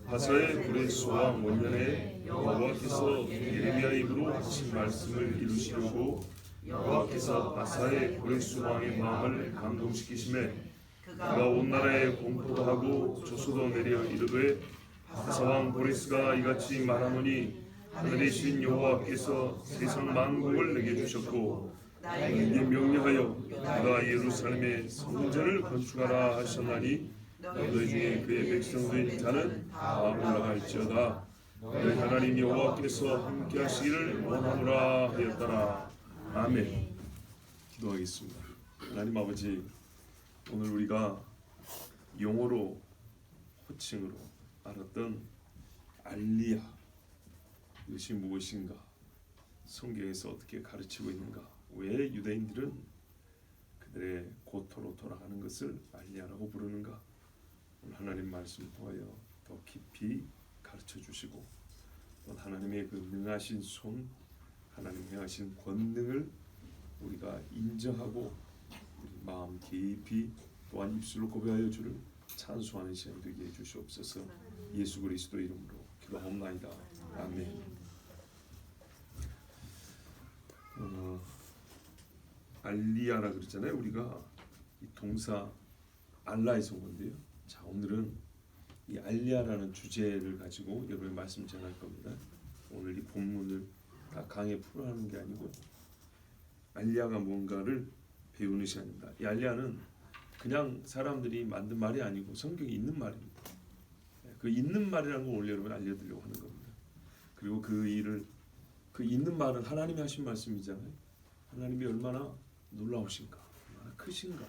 바사의 브레스 왕 원년에 여호와께서 예레미야 입으로 하신 말씀을 이루시려고 여호와께서 바사의 브레스 왕의 마음을 감동시키심에 그가 온 나라에 공포도 하고 조소도 내려 이르되 바사 왕 브레스가 이같이 말하노니 하늘의 신 여호와께서 세상 만국을 내게 주셨고 나에게 명령하여 그가 예루살렘에 성전을 건축하라 하셨나니 너희 중에 그의 백성된 자는 다 올라갈지어다. 너희 하나님 여호와께서 함께 하시기를 원하노라 하였더라. 아멘. 기도하겠습니다. 하나님 아버지, 오늘 우리가 용어로 호칭으로 알았던 알리야, 이것이 무엇인가, 성경에서 어떻게 가르치고 있는가, 왜 유대인들은 그들의 고토로 돌아가는 것을 알리야라고 부르는가, 오늘 하나님 말씀 통하여 더 깊이 가르쳐 주시고 또 하나님의 그 능하신 손, 하나님 행하신 권능을 우리가 인정하고 우리 마음 깊이 또한 입술로 고백하여 주를 찬송하는 시간 되게 해주시옵소서. 예수 그리스도 이름으로 기도하옵나이다. 아멘. 알리야라 그러잖아요. 우리가 이 동사 알라에서 온 건데요. 자, 오늘은 이 알리야라는 주제를 가지고 여러분의 말씀 전할 겁니다. 오늘 이 본문을 다 강에 풀어하는 게 아니고 알리야가 뭔가를 배우는 시간입니다. 이 알리야는 그냥 사람들이 만든 말이 아니고 성경에 있는 말입니다. 그 있는 말이라는 걸 오늘 여러분 알려드리려고 하는 겁니다. 그리고 그 있는 말은 하나님이 하신 말씀이잖아요. 하나님이 얼마나 놀라우신가, 얼마나 크신가.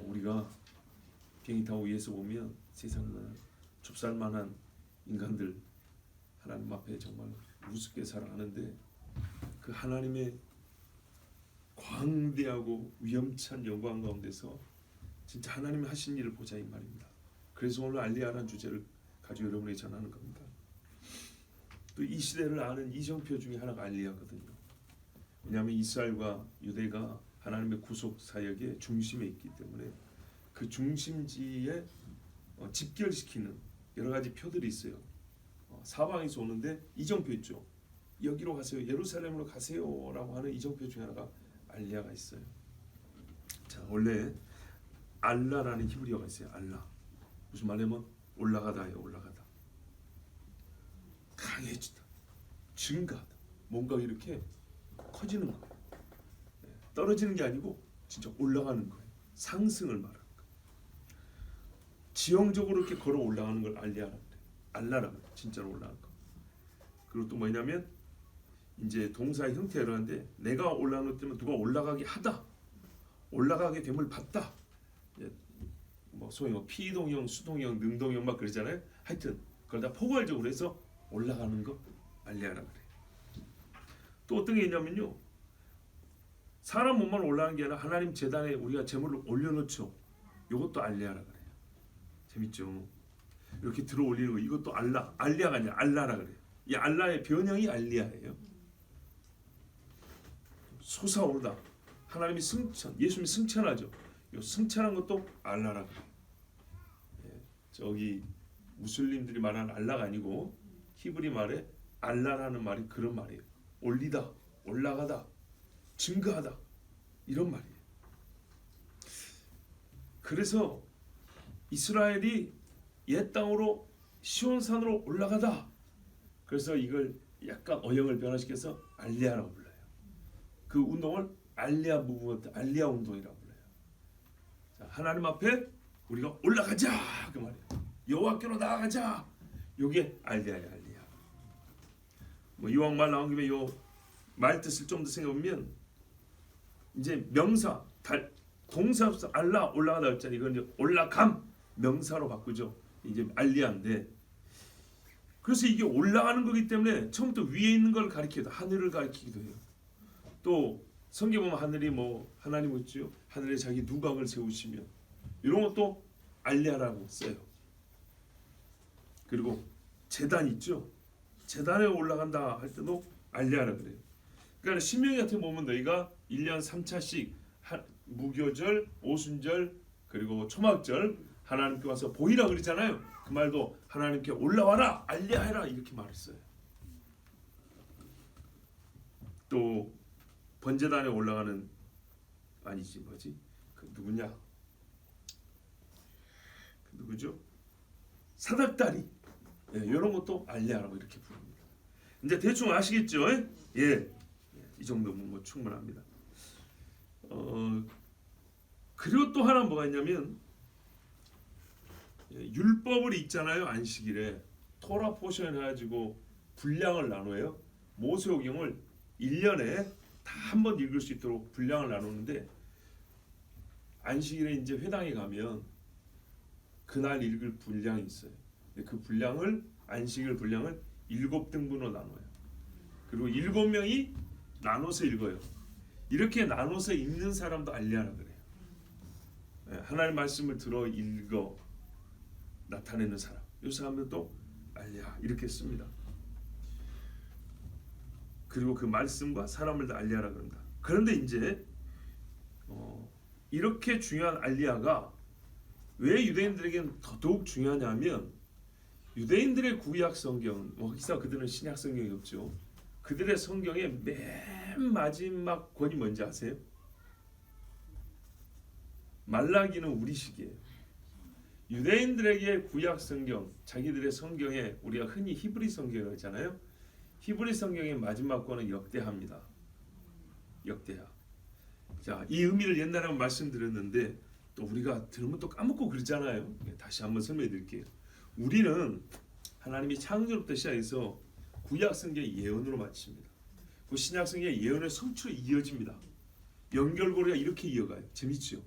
우리가 비행기 타고 위에서 보면 세상에 좁쌀만한 인간들 하나님 앞에 정말 우습게 살아가는데 그 하나님의 광대하고 위험찬 영광 가운데서 진짜 하나님이 하신 일을 보자 이 말입니다. 그래서 오늘 알리야라는 주제를 가지고 여러분에게 전하는 겁니다. 또 이 시대를 아는 이정표 중에 하나가 알리야거든요. 왜냐하면 이스라엘과 유대가 하나님의 구속 사역의 중심에 있기 때문에 그 중심지에 집결시키는 여러 가지 표들이 있어요. 사방에서 오는데 이정표 있죠. 여기로 가세요, 예루살렘으로 가세요라고 하는 이정표 중에 하나가 알리야가 있어요. 자, 원래 알라라는 히브리어가 있어요. 알라. 무슨 말이냐면 올라가다예요. 올라가다. 강해지다. 증가하다. 뭔가 이렇게 커지는 거예요. 떨어지는 게 아니고 진짜 올라가는 거예요. 상승을 말하는 거예요. 지형적으로 이렇게 걸어 올라가는 걸 알리야라고 그래요. 알라라고 그래요. 진짜로 올라가는 거. 그리고 또 뭐냐면 이제 동사의 형태가 이러는데 내가 올라가는 것 때문에 누가 올라가게 하다, 올라가게 됨을 봤다. 뭐 소위 피동형, 수동형, 능동형 막 그러잖아요. 하여튼 그걸 다 포괄적으로 해서 올라가는 거 알리야라고 그래요. 또 어떤 게 있냐면요, 사람 몸만 올라가는 게 아니라 하나님 제단에 우리가 제물을 올려놓죠. 이것도 알리야라고 그래요. 재밌죠? 이렇게 들어 올리는 거, 이것도 알리야가 아니라 알라라고 그래요. 이 알라의 변형이 알리야예요. 솟아오르다. 하나님이 승천, 예수님이 승천하죠. 이 승천한 것도 알라라고 해요. 저기 무슬림들이 말하는 알라가 아니고 히브리 말에 알라라는 말이 그런 말이에요. 올리다, 올라가다, 증가하다, 이런 말이에요. 그래서 이스라엘이 옛 땅으로 시온산으로 올라가다. 그래서 이걸 약간 어형을 변화시켜서 알리야라고 불러요. 그 운동을 알리야 무브먼트, 알리야 운동이라고 불러요. 자, 하나님 앞에 우리가 올라가자 그 말이에요. 여호와께로 나아가자. 이게 알리야야, 알리야. 뭐 이왕 말 나온 김에 요 말 뜻을 좀 더 생각해보면 이제 명사, 동사 없어 알라 올라가다 했잖아요. 이건 이제 올라감 명사로 바꾸죠. 이제 알리야인데, 그래서 이게 올라가는 거기 때문에 처음부터 위에 있는 걸 가리키기도, 하늘을 가리키기도 해요. 또 성경 보면 하늘이 뭐 하나님 있죠. 하늘에 자기 누각을 세우시며 이런 것도 알리야라고 써요. 그리고 제단 있죠. 제단에 올라간다 할 때도 알리야라 그래요. 그러니까 신명기 같은 거 보면 너희가 1년 3차씩 무교절, 오순절, 그리고 초막절 하나님께 와서 보이라 그러잖아요. 그 말도 하나님께 올라와라 알리하라 이렇게 말했어요. 또 번제단에 올라가는 아니지 뭐지 그 누구냐 그 누구죠 사닥다리 이런 것도 알리하라고 이렇게 부릅니다. 이제 대충 아시겠죠? 예, 이 정도면 뭐 충분합니다. 그리고 또 하나 뭐가 있냐면 율법을 읽잖아요. 안식일에 토라 포션 해가지고 분량을 나눠요. 모세오경을 1년에 다 한 번 읽을 수 있도록 분량을 나누는데 안식일에 이제 회당에 가면 그날 읽을 분량이 있어요. 그 분량을 안식일 분량을 7등분으로 나눠요. 그리고 7명이 나눠서 읽어요. 이렇게 나눠서 읽는 사람도 알리하라 그래요. 하나님의 말씀을 들어 읽어 나타내는 사람, 이 사람들도 알리하 이렇게 씁니다. 그리고 그 말씀과 사람을 다 알리하라 그런다. 그런데 이제 이렇게 중요한 알리하가 왜 유대인들에게는 더더욱 중요하냐면 유대인들의 구약 성경, 혹시나 그들은 신약 성경이 없죠. 그들의 성경의 맨 마지막 권이 뭔지 아세요? 말라기는 우리식이에요. 유대인들에게 구약 성경, 자기들의 성경에 우리가 흔히 히브리 성경이라고 하잖아요. 히브리 성경의 마지막 권은 역대하입니다. 역대하. 자, 이 의미를 옛날에 한번 말씀드렸는데 또 우리가 들으면 또 까먹고 그러잖아요. 다시 한번 설명해 드릴게요. 우리는 하나님이 창조로부터 시작해서 구약 성경의 예언으로 마칩니다. 그 신약 성경의 예언의 성취로 이어집니다. 연결고리가 이렇게 이어가요. 재밌죠?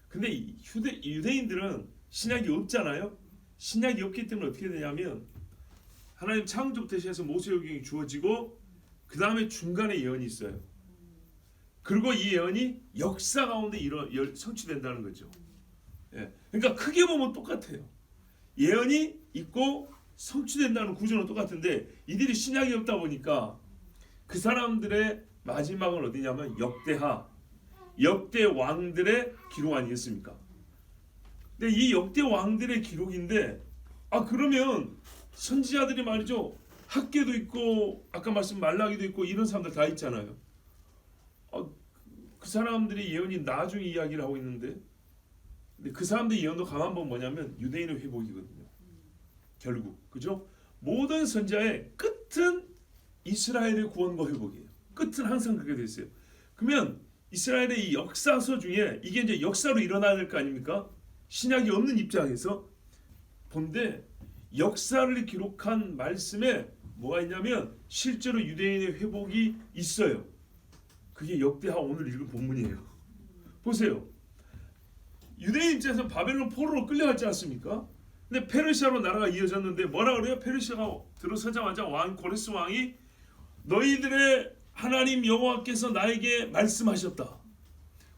근데 유대인들은 신약이 없잖아요. 신약이 없기 때문에 어떻게 되냐면 하나님 창조부터 시작해서 모세오경이 주어지고 그 다음에 중간에 예언이 있어요. 그리고 이 예언이 역사 가운데 성취된다는 거죠. 예. 그러니까 크게 보면 똑같아요. 예언이 있고 성취된다는 구조는 똑같은데 이들이 신약이 없다 보니까 그 사람들의 마지막은 어디냐면 역대하, 역대 왕들의 기록 아니겠습니까? 근데 이 역대 왕들의 기록인데 그러면 선지자들이 말이죠. 학계도 있고 아까 말씀 말라기도 있고 이런 사람들 다 있잖아요. 그 사람들이 예언이 나중에 이야기를 하고 있는데 근데 그 사람들의 예언도 가만 보면 뭐냐면 유대인의 회복이거든요. 결국 그죠? 모든 선지자의 끝은 이스라엘의 구원과 회복이에요. 끝은 항상 그렇게 돼 있어요. 그러면 이스라엘의 이 역사서 중에 이게 이제 역사로 일어나야 될 거 아닙니까? 신약이 없는 입장에서 본데 역사를 기록한 말씀에 뭐가 있냐면 실제로 유대인의 회복이 있어요. 그게 역대하 오늘 읽은 본문이에요. 보세요. 유대인 입장에서 바벨론 포로로 끌려갔지 않습니까? 근데 페르시아로 나라가 이어졌는데 뭐라 그래요? 페르시아가 들어서자마자 왕 고레스 왕이 너희들의 하나님 여호와께서 나에게 말씀하셨다.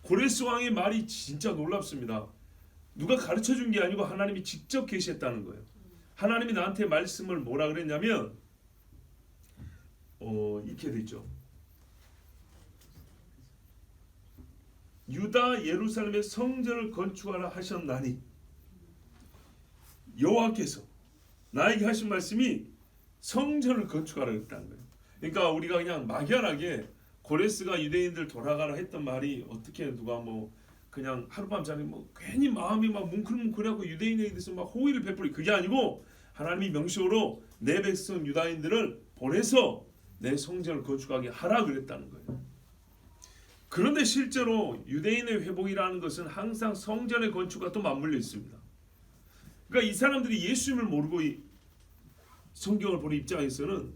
고레스 왕의 말이 진짜 놀랍습니다. 누가 가르쳐 준 게 아니고 하나님이 직접 계시했다는 거예요. 하나님이 나한테 말씀을 뭐라 그랬냐면 이렇게 되죠. 유다 예루살렘의 성전을 건축하라 하셨나니 여호와께서 나에게 하신 말씀이 성전을 건축하라 했다는 거예요. 그러니까 우리가 그냥 막연하게 고레스가 유대인들 돌아가라 했던 말이 어떻게 누가 뭐 그냥 하룻밤 자면 뭐 괜히 마음이 막 뭉클뭉클하고 유대인에 대해서 막 호의를 베풀이 그게 아니고 하나님이 명시로 내 백성 유다인들을 보내서 내 성전을 건축하게 하라 그랬다는 거예요. 그런데 실제로 유대인의 회복이라는 것은 항상 성전의 건축과 또 맞물려 있습니다. 그러니까 이 사람들이 예수님을 모르고 이 성경을 보는 입장에서는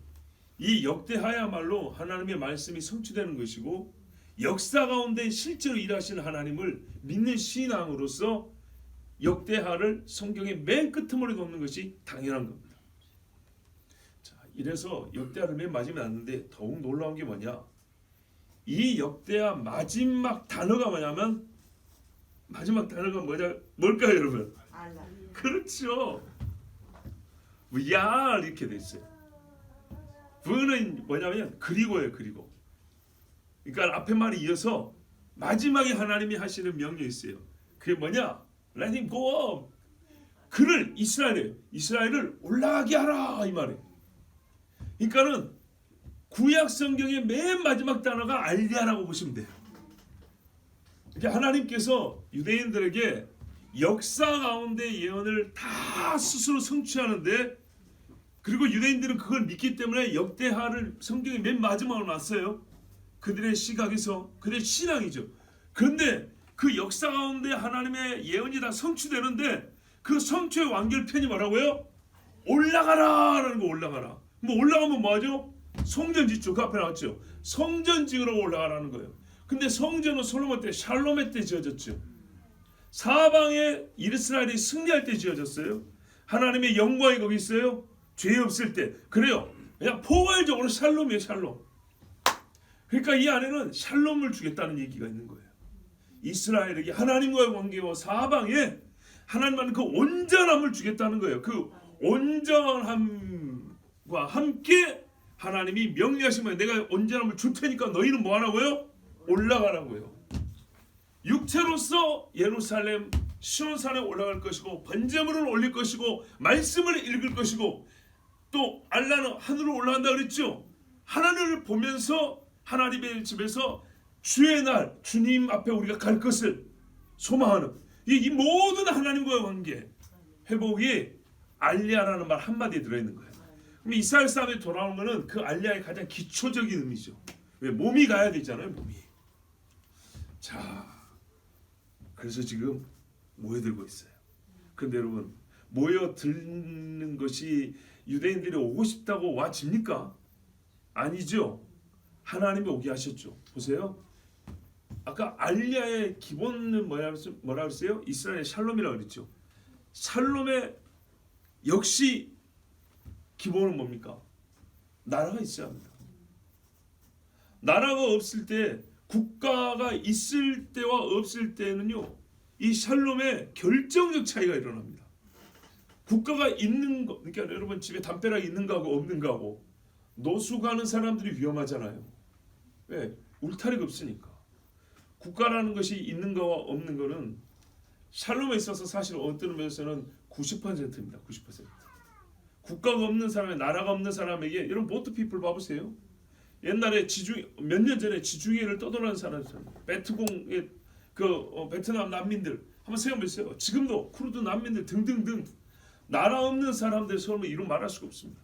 이 역대하야말로 하나님의 말씀이 성취되는 것이고 역사 가운데 실제로 일하시는 하나님을 믿는 신앙으로서 역대하를 성경의 맨 끄트머리 놓는 것이 당연한 겁니다. 자, 이래서 역대하를 맨 마지막에 놨는데 더욱 놀라운 게 뭐냐? 이 역대하 마지막 단어가 뭐냐면 마지막 단어가 뭘까요, 여러분? 알라. 그렇죠. 야 이렇게 돼 있어요. 그거는 뭐냐면 그리고예요. 그리고. 그러니까 앞에 말이 이어서 마지막에 하나님이 하시는 명령이 있어요. 그게 뭐냐? Let him go up. 그를 이스라엘을 올라가게 하라 이 말이에요. 그러니까는 구약 성경의 맨 마지막 단어가 알리야라고 보시면 돼요. 이렇게 하나님께서 유대인들에게 역사 가운데 예언을 다 스스로 성취하는데, 그리고 유대인들은 그걸 믿기 때문에 역대하를 성경의 맨 마지막으로 놨어요. 그들의 시각에서, 그들의 신앙이죠. 그런데 그 역사 가운데 하나님의 예언이 다 성취되는데 그 성취의 완결편이 뭐라고요? 올라가라라는 거. 올라가라. 뭐 올라가면 뭐하죠? 성전 짓죠. 그 앞에 나왔죠. 성전 지으러 올라가라는 거예요. 근데 성전은 솔로몬 때, 샬롬의 때 지어졌죠. 사방에 이스라엘이 승리할 때 지어졌어요. 하나님의 영광이 거기 있어요. 죄 없을 때. 그래요. 그냥 포괄적으로 샬롬이에요. 샬롬. 그러니까 이 안에는 샬롬을 주겠다는 얘기가 있는 거예요. 이스라엘에게 하나님과의 관계와 사방에 하나님과는 그 온전함을 주겠다는 거예요. 그 온전함과 함께 하나님이 명령하시면 내가 온전함을 줄 테니까 너희는 뭐 하라고요? 올라가라고요. 육체로서 예루살렘 시온산에 올라갈 것이고 번제물을 올릴 것이고 말씀을 읽을 것이고, 또 알라는 하늘로 올라간다 그랬죠. 하나님을 보면서 하나님의 집에서 주의 날 주님 앞에 우리가 갈 것을 소망하는 이 모든 하나님과의 관계 회복이 알리야라는 말 한마디에 들어있는 거예요. 그럼 이스라엘 사람이 돌아오는 것은 그 알리야의 가장 기초적인 의미죠. 왜? 몸이 가야 되잖아요. 몸이. 자, 그래서 지금 모여들고 있어요. 그런데 여러분, 모여드는 것이 유대인들이 오고 싶다고 와집니까? 아니죠. 하나님이 오게 하셨죠. 보세요. 아까 알리야의 기본은 뭐라 그랬어요? 이스라엘의 샬롬이라고 그랬죠. 샬롬의 역시 기본은 뭡니까? 나라가 있어야 합니다. 나라가 없을 때, 국가가 있을 때와 없을 때는요, 이 샬롬의 결정적 차이가 일어납니다. 국가가 있는 거, 그러니까 여러분 집에 담벼락이 있는 거하고 없는 거하고, 노수 가는 사람들이 위험하잖아요. 왜? 울타리가 없으니까. 국가라는 것이 있는 거와 없는 거는 샬롬에 있어서 사실 어떤 면에서는 90%입니다. 90%. 국가가 없는 사람에, 나라가 없는 사람에게, 여러분 보트 피플 봐보세요. 옛날에 몇 년 전에 지중해를 떠돌아다니는 사람들, 베트공의 베트남 난민들 한번 생각해보세요. 지금도 쿠르드 난민들 등등등 나라 없는 사람들 서로 이루 말할 수가 없습니다.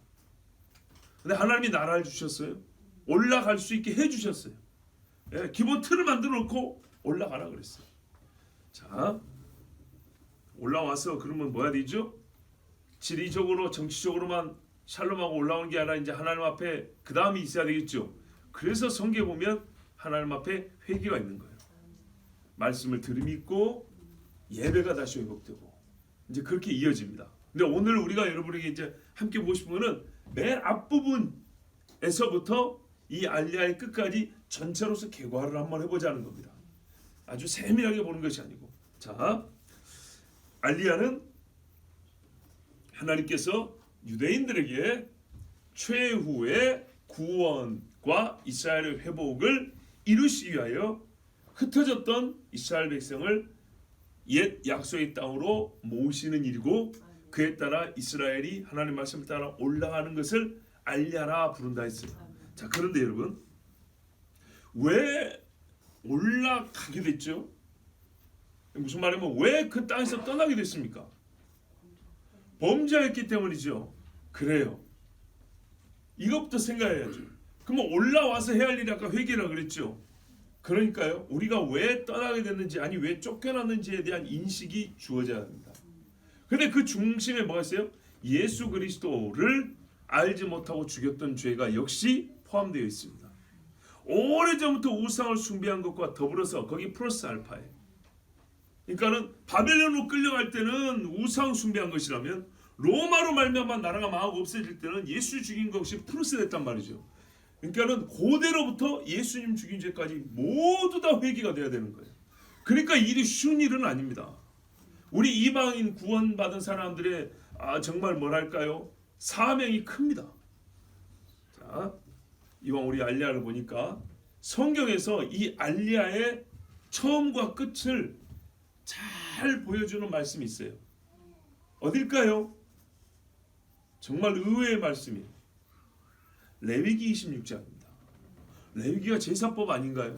근데 하나님이 나라를 주셨어요. 올라갈 수 있게 해주셨어요. 예, 기본 틀을 만들어 놓고 올라가라 그랬어요. 자, 올라와서 그러면 뭐야 되죠? 지리적으로 정치적으로만 샬롬하고 올라오는 게 아니라 이제 하나님 앞에 그 다음이 있어야 되겠죠. 그래서 성경에 보면 하나님 앞에 회개가 있는 거예요. 말씀을 들음이 있고 예배가 다시 회복되고 이제 그렇게 이어집니다. 근데 오늘 우리가 여러분에게 이제 함께 보고 싶은 거는 맨 앞부분에서부터 이 알리야의 끝까지 전체로서 개괄을 한번 해보자는 겁니다. 아주 세밀하게 보는 것이 아니고. 자, 알리야는 하나님께서 유대인들에게 최후의 구원과 이스라엘의 회복을 이루시기 위하여 흩어졌던 이스라엘 백성을 옛 약속의 땅으로 모으시는 일이고, 그에 따라 이스라엘이 하나님 말씀을 따라 올라가는 것을 알리야라 부른다 했어요. 자, 그런데 여러분, 왜 올라가게 됐죠? 무슨 말이냐면 왜 그 땅에서 떠나게 됐습니까? 범죄했기 때문이죠. 그래요. 이것부터 생각해야죠. 그럼 올라와서 해야 할 일이 아까 회개라 그랬죠. 그러니까요, 우리가 왜 떠나게 됐는지, 아니 왜 쫓겨났는지에 대한 인식이 주어져야 합니다. 근데 그 중심에 뭐가 있어요? 예수 그리스도를 알지 못하고 죽였던 죄가 역시 포함되어 있습니다. 오래전부터 우상을 숭배한 것과 더불어서 거기 플러스 알파에, 그러니까는 바벨론으로 끌려갈 때는 우상 숭배한 것이라면 로마로 말미암아 나라가 망하고 없어질 때는 예수 죽인 것이 플러스 됐단 말이죠. 그러니까는 고대로부터 예수님 죽인 죄까지 모두 다 회개가 돼야 되는 거예요. 그러니까 일이 쉬운 일은 아닙니다. 우리 이방인 구원받은 사람들의 정말 뭐랄까요? 사명이 큽니다. 자, 이왕 우리 알리야를 보니까 성경에서 이 알리야의 처음과 끝을 잘 보여주는 말씀이 있어요. 어딜까요? 정말 의외의 말씀이에요. 레위기 26장입니다. 레위기가 제사법 아닌가요?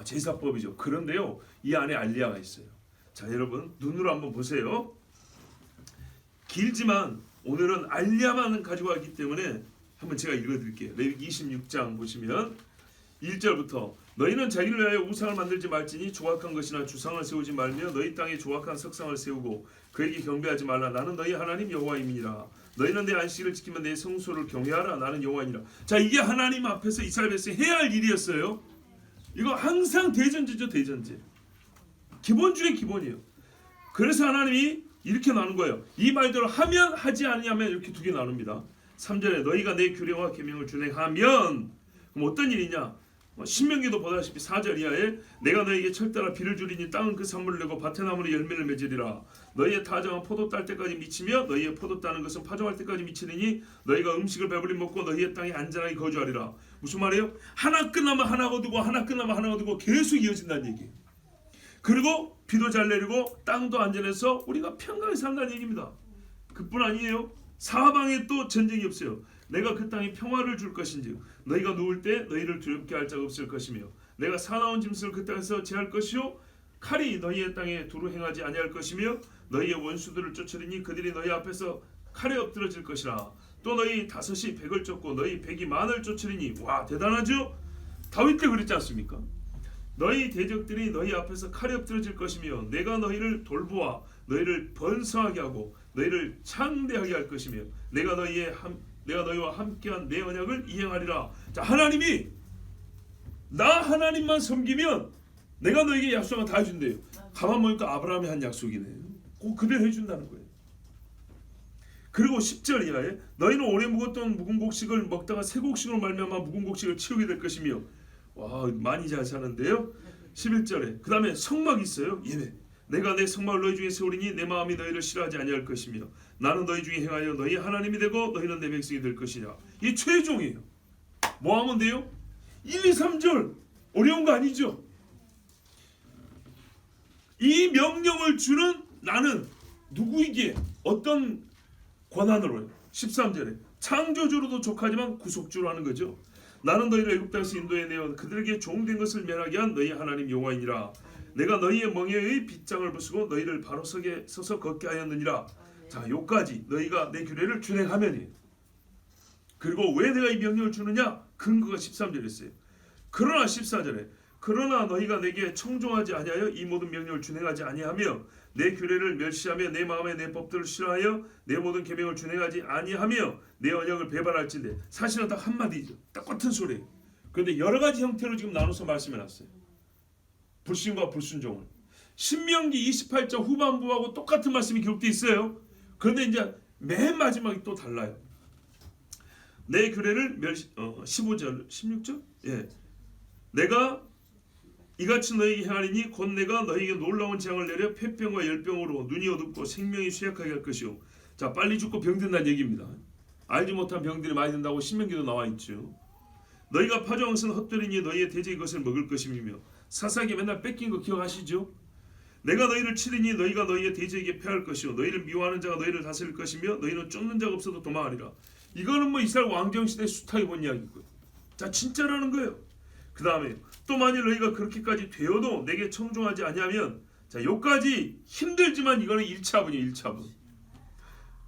제사법이죠. 그런데요, 이 안에 알리야가 있어요. 자, 여러분 눈으로 한번 보세요. 길지만 오늘은 알리야만 가지고 왔기 때문에 한번 제가 읽어드릴게요. 레위기 26장 보시면 1절부터 너희는 자기를 위하여 우상을 만들지 말지니 조각한 것이나 주상을 세우지 말며 너희 땅에 조각한 석상을 세우고 그에게 경배하지 말라. 나는 너희 하나님 여호와임이니라. 너희는 내 안식일을 지키며 내 성소를 경외하라. 나는 여호와이니라. 자, 이게 하나님 앞에서 이스라엘 백성이 해야 할 일이었어요. 이거 항상 대전제죠. 대전제. 기본 중에 기본이에요. 그래서 하나님이 이렇게 나눈 거예요. 이 말대로 하면 하지 아니하면 이렇게 두 개 나눕니다. 3절에 너희가 내 규례와 계명을 준행하면, 그럼 어떤 일이냐? 신명기도 보다시피 4절 이하에 내가 너에게 철따라 비를 주리니 땅은 그 산물을 내고 밭에 나무로 열매를 맺으리라. 너희의 타정은 포도 딸 때까지 미치며 너희의 포도 따는 것은 파종할 때까지 미치리니 너희가 음식을 배불리 먹고 너희의 땅에 안전하게 거주하리라. 무슨 말이에요? 하나 끝나면 하나 거두고 하나 끝나면 하나 거두고 계속 이어진다는 얘기예요. 그리고 비도 잘 내리고 땅도 안전해서 우리가 평강히 산다는 얘기입니다. 그뿐 아니에요. 사방에 또 전쟁이 없어요. 내가 그 땅에 평화를 줄 것인지 너희가 누울 때 너희를 두렵게 할 자가 없을 것이며 내가 사나운 짐승을 그 땅에서 제할 것이요 칼이 너희의 땅에 두루 행하지 아니할 것이며 너희의 원수들을 쫓으리니 그들이 너희 앞에서 칼에 엎드러질 것이라. 또 너희 다섯이 백을 쫓고 너희 백이 만을 쫓으리니. 와, 대단하죠? 다윗 때 그랬지 않습니까? 너희 대적들이 너희 앞에서 칼에 엎드러질 것이며 내가 너희를 돌보아 너희를 번성하게 하고 너희를 창대하게 할 것이며 내가 너희와 함께한 내 언약을 이행하리라. 자, 하나님이 나 하나님만 섬기면 내가 너에게 약속을 다 해준대요. 가만 보니까 아브라함이 한 약속이네요. 꼭 그대로 해준다는 거예요. 그리고 10절 이하에 너희는 오래 묵었던 묵은 곡식을 먹다가 새 곡식으로 말미암아 묵은 곡식을 치우게 될 것이며. 와, 많이 잘 사는데요. 11절에 그 다음에 성막이 있어요. 예배. 내가 내 성막을 너희 중에 세우리니 내 마음이 너희를 싫어하지 아니할 것이며 나는 너희 중에 행하여 너희 하나님이 되고 너희는 내 백성이 될 것이냐. 이 최종이에요. 뭐 하면 돼요? 1, 2, 3절 어려운 거 아니죠? 이 명령을 주는 나는 누구이기에 어떤 권한으로요? 13절에 창조주로도 족하지만 구속주로 하는 거죠. 나는 너희를 애굽 땅에서 인도해 내어 그들에게 종된 것을 멸하게 한 너희 하나님 여호와이니라. 내가 너희의 멍에의 빗장을 부수고 너희를 바로 서서 걷게 하였느니라. 자, 요까지 너희가 내 규례를 준행하면이에요. 그리고 왜 내가 이 명령을 주느냐? 근거가 13절에 있어요. 그러나 14절에 그러나 너희가 내게 청종하지 아니하여 이 모든 명령을 준행하지 아니하며 내 규례를 멸시하며 내 마음에 내 법들을 싫어하여 내 모든 계명을 준행하지 아니하며 내 언약을 배반할진대. 사실은 딱 한마디죠. 똑같은 소리예요. 그런데 여러 가지 형태로 지금 나눠서 말씀해놨어요. 불신과 불순종을. 신명기 28장 후반부하고 똑같은 말씀이 기록되어 있어요. 그런데 이제 맨 마지막이 또 달라요. 내 규례를 15절 16절 예. 내가 이같이 너희에게 행하리니 곧 내가 너희에게 놀라운 재앙을 내려 폐병과 열병으로 눈이 어둡고 생명이 쇠약하게 할 것이요. 자, 빨리 죽고 병든다는 얘기입니다. 알지 못한 병들이 많이 든다고 신명기도 나와 있죠. 너희가 파종한 것은 헛되리니 너희의 대적이 것을 먹을 것이며 사사기 맨날 뺏긴 거 기억하시죠? 내가 너희를 치리니 너희가 너희의 대적에게 패할 것이요 너희를 미워하는 자가 너희를 다스릴 것이며 너희는 쫓는 자가 없어도 도망하리라. 이거는 뭐 이스라엘 왕정시대 수탁이 본 이야기고요. 자, 진짜라는 거예요. 그 다음에 또 만일 너희가 그렇게까지 되어도 내게 청종하지 아니하면, 자, 요까지 힘들지만 이거는 1차분이에요. 1차분.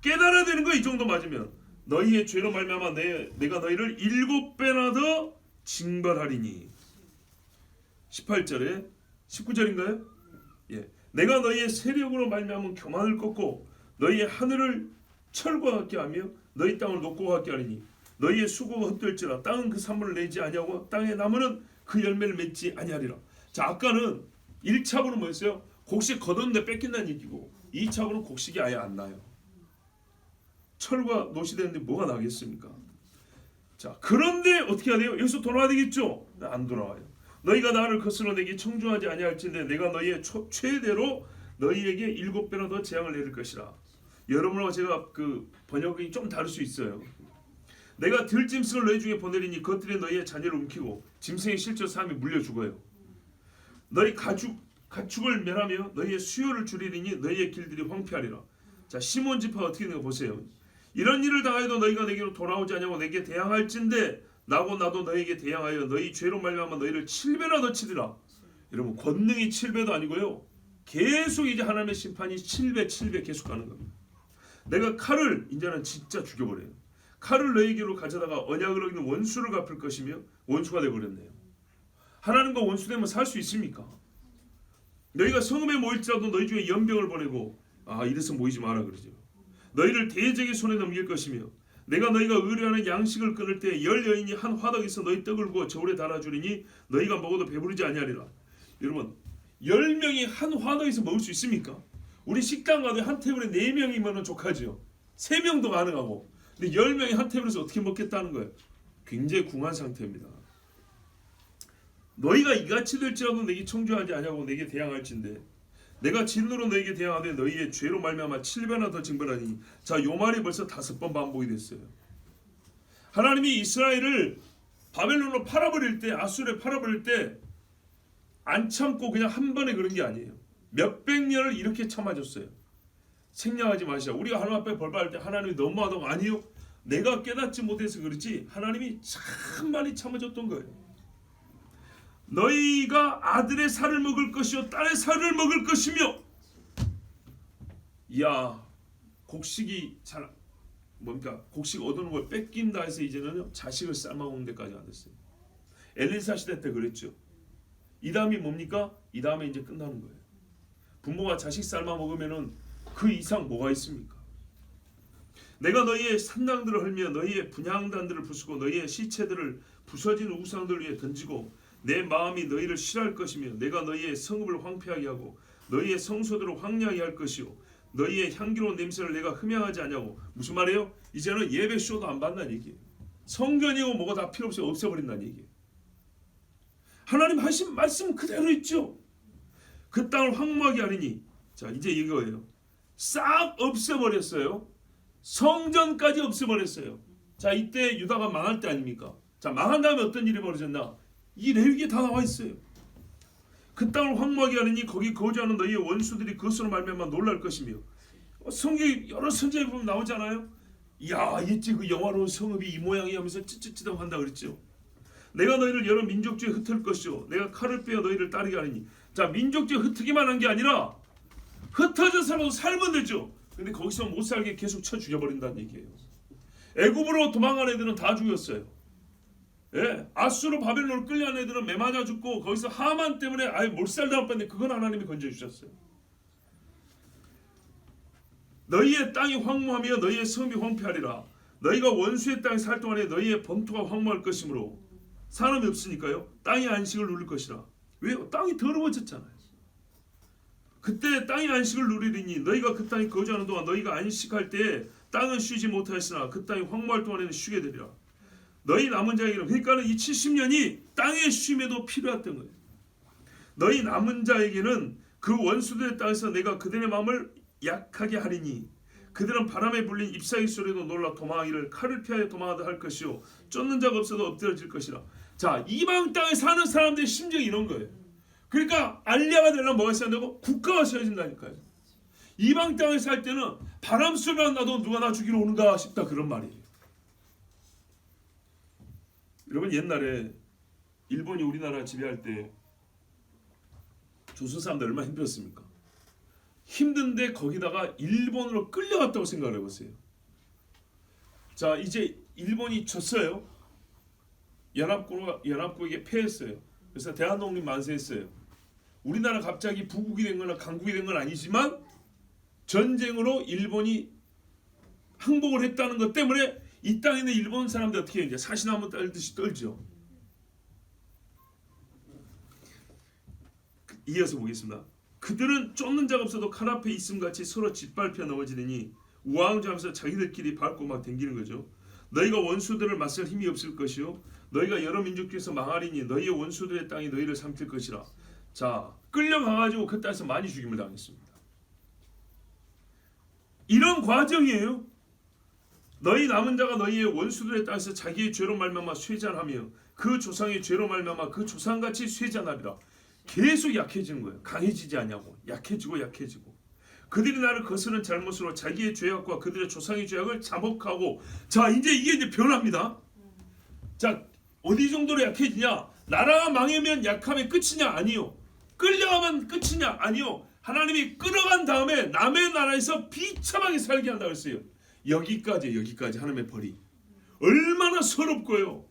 깨달아야 되는 거야. 이 정도 맞으면 너희의 죄로 말미암아 내가 너희를 7배나 더 징벌하리니. 18절에 19절인가요? 예. 내가 너희의 세력으로 말미암은 교만을 꺾고 너희의 하늘을 철과 같게 하며 너희 땅을 녹과 같게 하리니 너희의 수고가 헛될지라 땅은 그 산물을 내지 아니하고 땅의 나무는 그 열매를 맺지 아니하리라. 자, 아까는 1차분은 뭐였어요? 곡식 거뒀는데 뺏긴다는 얘기고 2차분은 곡식이 아예 안 나요. 철과 노시 되는데 뭐가 나겠습니까? 자, 그런데 어떻게 해야 돼요? 여기서 돌아와야 되겠죠? 안 돌아와요. 너희가 나를 거스러 내게 청종하지 아니할진대 내가 너희의 최대로 너희에게 7배나 더 재앙을 내릴 것이라. 여러분하고 제가 그 번역이 좀 다를 수 있어요. 내가 들짐승을 너희 중에 보내리니 그것들이 너희의 자녀를 움키고 짐승의 실저 사람이 물려 죽어요. 너희 가축을 멸하며 너희의 수요를 줄이리니 너희의 길들이 황폐하리라. 자, 시몬 지파가 어떻게 되는 거 보세요. 이런 일을 당하여도 너희가 내게로 돌아오지 않냐고 내게 대항할진대 나도 너희에게 대항하여 너희 죄로 말미암아 너희를 7배나 더 치리라. 여러분, 권능이 7배도 아니고요, 계속 이제 하나님의 심판이 7배 계속 가는 겁니다. 내가 칼을 이제는 진짜 죽여버려요. 칼을 너희에게로 가져다가 언약을 어기는 원수를 갚을 것이며 원수가 되어버렸네요. 하나님과 원수되면 살 수 있습니까? 너희가 성읍에 모일지라도 너희 중에 연병을 보내고, 이래서 모이지 마라 그러죠. 너희를 대적의 손에 넘길 것이며 내가 너희가 의뢰하는 양식을 끊을 때 10 여인이 한 화덕에서 너희 떡을 구워 저울에 달아주리니 너희가 먹어도 배부르지 아니하리라. 여러분, 10명이 한 화덕에서 먹을 수 있습니까? 우리 식당 가도 한 테이블에 4명이면 족하죠. 3명도 가능하고. 근데 10명이 한 테이블에서 어떻게 먹겠다는 거예요? 굉장히 궁한 상태입니다. 너희가 이같이 될지라도 내게 청조하지 아니하고 내게 대항할진대 내가 진노로 너희에게 대항하되 너희의 죄로 말미암아 7배나 더 징벌하니. 자, 요 말이 벌써 5번 반복이 됐어요. 하나님이 이스라엘을 바벨론으로 팔아버릴 때, 아수르에 팔아버릴 때 안 참고 그냥 한 번에 그런 게 아니에요. 몇백 년을 이렇게 참아줬어요. 생략하지 마시라. 우리가 하나님 앞에 벌 받을 때 하나님이 너무하다고, 아니요, 내가 깨닫지 못해서 그렇지 하나님이 참 많이 참아줬던 거예요. 너희가 아들의 살을 먹을 것이요 딸의 살을 먹을 것이며. 야, 곡식이 잘 뭡니까? 곡식 얻는 걸 뺏긴다 해서 이제는요 자식을 삶아먹는 데까지 안 됐어요. 엘리사 시대 때 그랬죠. 이 다음이 뭡니까? 이 다음에 이제 끝나는 거예요. 부모가 자식 삶아 먹으면은 그 이상 뭐가 있습니까? 내가 너희의 산당들을 헐며 너희의 분향단들을 부수고 너희의 시체들을 부서진 우상들 위에 던지고 내 마음이 너희를 싫어할 것이며 내가 너희의 성읍을 황폐하게 하고 너희의 성소들을 황량하게 할 것이요 너희의 향기로운 냄새를 내가 흠양하지 않냐고. 무슨 말이에요? 이제는 예배 쇼도 안 받는다는 얘기예요. 성전이고 뭐가 다 필요 없이 없애버린다는 얘기예요. 하나님 하신 말씀 그대로 있죠. 그 땅을 황무하게 하리니. 자, 이제 이거예요. 싹 없애버렸어요. 성전까지 없애버렸어요. 자, 이때 유다가 망할 때 아닙니까? 자, 망한 다음에 어떤 일이 벌어졌나? 이 레위기에 다 나와 있어요. 그 땅을 황무하게 하리니 거기 거주하는 너희의 원수들이 그것으로 말미암아 놀랄 것이며. 성경에 여러 선지에 보면 나오잖아요. 야, 이제 그 영화로운 성읍이 이 모양이 하면서 찌찌찌덩 한다 그랬죠. 내가 너희를 여러 민족 중에 흩을 것이요 내가 칼을 빼어 너희를 따르게 하리니. 자, 민족 중에 흩기만 한 게 아니라 흩어져서라도 살면 되죠. 근데 거기서 못 살게 계속 쳐 죽여버린다는 얘기예요. 애굽으로 도망간 애들은 다 죽였어요. 예, 아수르 바벨론으로 끌려간 애들은 매 맞아 죽고 거기서 하만 때문에 아예 못 살다 뻔했는데 그건 하나님이 건져주셨어요. 너희의 땅이 황무하며 너희의 성이 황폐하리라. 너희가 원수의 땅에 살 동안에 너희의 본토가 황무할 것이므로 사람이 없으니까요 땅이 안식을 누릴 것이라. 왜요? 땅이 더러워졌잖아요. 그때 땅이 안식을 누리리니 너희가 그 땅에 거주하는 동안 너희가 안식할 때에 땅은 쉬지 못하였으나 그 땅이 황무할 동안에는 쉬게 되리라. 너희 남은 자에게는, 그러니까는 이 70년이 땅의 쉼에도 필요했던 거예요. 너희 남은 자에게는 그 원수들의 땅에서 내가 그들의 마음을 약하게 하리니 그들은 바람에 불린 잎사귀 소리도 놀라 도망하기를 칼을 피하여 도망하다 할 것이요 쫓는 자가 없어도 엎드러질 것이라. 자, 이방 땅에 사는 사람들의 심정이 이런 거예요. 그러니까 알리아가 되려면 뭐가 있어야 되고? 국가가 세워진다니까요. 이방 땅에 살 때는 바람 소리만 나도 누가 나 죽이러 오는가 싶다, 그런 말이에요. 여러분, 옛날에 일본이 우리나라 지배할 때 조선 사람들 얼마나 힘들었습니까? 힘든데 거기다가 일본으로 끌려갔다고 생각을 해보세요. 자, 이제 일본이 졌어요. 연합국에게 패했어요. 그래서 대한독립 만세했어요. 우리나라 갑자기 부국이 된 거나 강국이 된 건 아니지만 전쟁으로 일본이 항복을 했다는 것 때문에 이 땅에 있는 일본 사람들 어떻게 해요? 이제 사시나무 떨듯이 떨죠. 이어서 보겠습니다. 그들은 쫓는 자가 없어도 칼 앞에 있음같이 서로 짓밟혀 넘어지느니 우왕좌왕하면서 자기들끼리 밟고 막 댕기는 거죠. 너희가 원수들을 맞설 힘이 없을 것이요 너희가 여러 민족 중에서 망하리니 너희의 원수들의 땅이 너희를 삼킬 것이라. 자, 끌려가가지고 그 땅에서 많이 죽임을 당했습니다. 이런 과정이에요. 너희 남은 자가 너희의 원수들의 땅에서 자기의 죄로 말미암아 쇠잔하며 그 조상의 죄로 말미암아 그 조상같이 쇠잔하리라. 계속 약해지는 거예요. 강해지지 않냐고. 약해지고. 그들이 나를 거스른 잘못으로 자기의 죄악과 그들의 조상의 죄악을 자복하고. 자, 이제 이게 변합니다. 자, 어디 정도로 약해지냐? 나라가 망하면 약함의 끝이냐? 아니요. 끌려가면 끝이냐? 아니요. 하나님이 끌어간 다음에 남의 나라에서 비참하게 살게 한다고 했어요. 여기까지 하나님의 벌이 얼마나 서럽고요.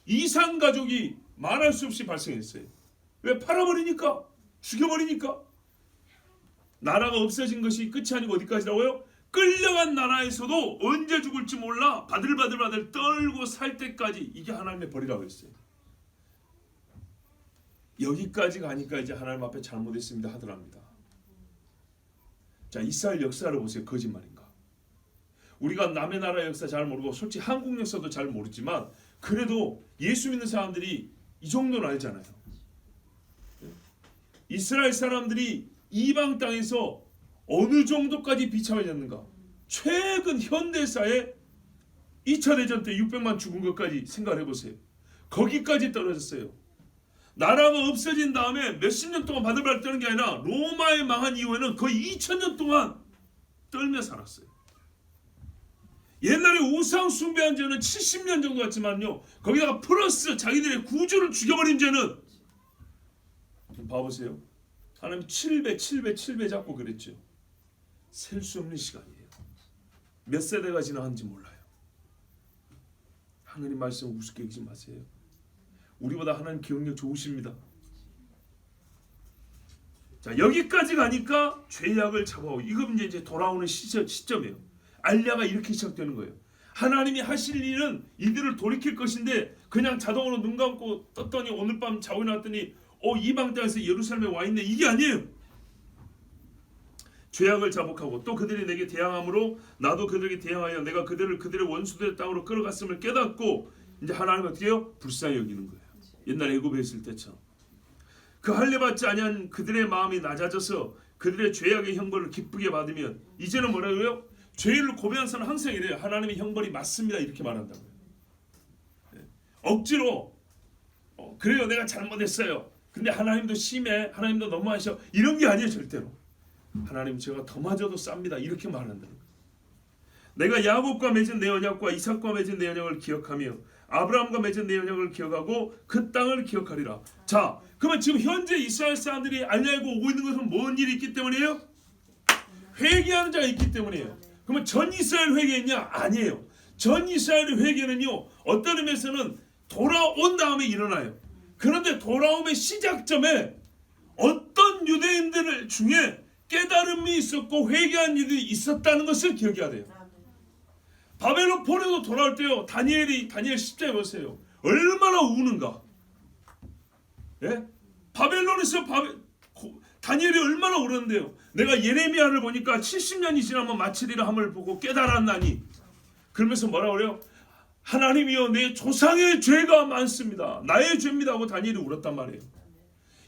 이산 가족이 말할 수 없이 발생했어요. 왜? 팔아버리니까, 죽여버리니까. 나라가 없어진 것이 끝이 아니고 어디까지라고요? 끌려간 나라에서도 언제 죽을지 몰라 바들바들 떨고 살 때까지. 이게 하나님의 벌이라고 했어요. 여기까지 가니까 이제 하나님 앞에 잘못했습니다 하더랍니다. 자, 이스라엘 역사를 보세요. 거짓말인가? 우리가 남의 나라 역사 잘 모르고 솔직히 한국 역사도 잘 모르지만 그래도 예수 믿는 사람들이 이 정도는 알잖아요. 이스라엘 사람들이 이방 땅에서 어느 정도까지 비참해졌는가? 최근 현대사에 2차 대전 때 600만 죽은 것까지 생각을 해보세요. 거기까지 떨어졌어요. 나라가 없어진 다음에 몇십 년 동안 바들바들 떠는 게 아니라 로마에 망한 이후에는 거의 2000년 동안 떨며 살았어요. 옛날에 우상 숭배한 죄는 70년 정도 같지만요, 거기다가 플러스 자기들의 구주를 죽여버린 죄는, 좀 봐보세요. 하나님 700 잡고 그랬죠. 셀 수 없는 시간이에요. 몇 세대가 지나간지 몰라요. 하나님 말씀 우습게 여기지 마세요. 우리보다 하나님 기억력 좋으십니다. 자, 여기까지 가니까 죄악을 잡아오고, 이건 이제 돌아오는 시점이에요. 알리야가 이렇게 시작되는 거예요. 하나님이 하실 일은 이들을 돌이킬 것인데 그냥 자동으로 눈 감고 떴더니 오늘 밤 자고 일어났더니 이방 땅에서 예루살렘에 와 있네, 이게 아니에요. 죄악을 자복하고 또 그들이 내게 대항함으로 나도 그들에게 대항하여 내가 그들을 그들의 원수들의 땅으로 끌어갔음을 깨닫고, 이제 하나님은 어떻게 해요? 불쌍히 여기는 거예요. 옛날 애굽에 있을 때처럼. 그 할례받지 아니한 그들의 마음이 낮아져서 그들의 죄악의 형벌을 기쁘게 받으면, 이제는 뭐라고요? 죄를 고백한 사람은 항상 이래요. 하나님의 형벌이 맞습니다, 이렇게 말한다고요. 억지로 그래요, 내가 잘못했어요, 근데 하나님도 심해, 하나님도 너무하셔, 이런 게 아니에요. 절대로 하나님 제가 더 맞아도 쌉니다, 이렇게 말한다는 거예요. 내가 야곱과 맺은 내 언약과 이삭과 맺은 내 언약을 기억하며 아브라함과 맺은 내 언약을 기억하고 그 땅을 기억하리라. 자, 그러면 지금 현재 이스라엘 사람들이 알고 오고 있는 것은 뭔 일이 있기 때문이에요? 회개하는 자가 있기 때문이에요. 그러면 전 이스라엘 회개했냐? 아니에요. 전 이스라엘 회개는요, 어떤 의미에서는 돌아온 다음에 일어나요. 그런데 돌아옴의 시작점에 어떤 유대인들 중에 깨달음이 있었고 회개한 일이 있었다는 것을 기억해야 돼요. 바벨론 포로로 돌아올 때요, 다니엘 10장에 보세요. 얼마나 우는가. 예? 바벨론에서 다니엘이 얼마나 울었는데요. 내가 예레미야를 보니까 70년이 지나면 마치리라 함을 보고 깨달았나니. 그러면서 뭐라 그래요? 하나님이여, 내 조상의 죄가 많습니다, 나의 죄입니다 하고 다니엘이 울었단 말이에요.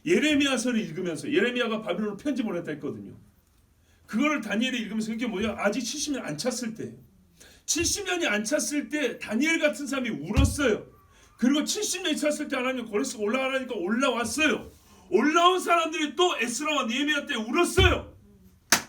예레미야서를 읽으면서, 예레미야가 바벨론을 편집을 했다 했거든요. 그거를 다니엘이 읽으면서, 그게 뭐냐? 아직 70년 안 찼을 때, 70년이 안 찼을 때 다니엘 같은 사람이 울었어요. 그리고 70년이 찼을 때 하나님 고레스가 올라가라니까 올라왔어요. 올라온 사람들이 또 에스라와 느헤미야 때 울었어요.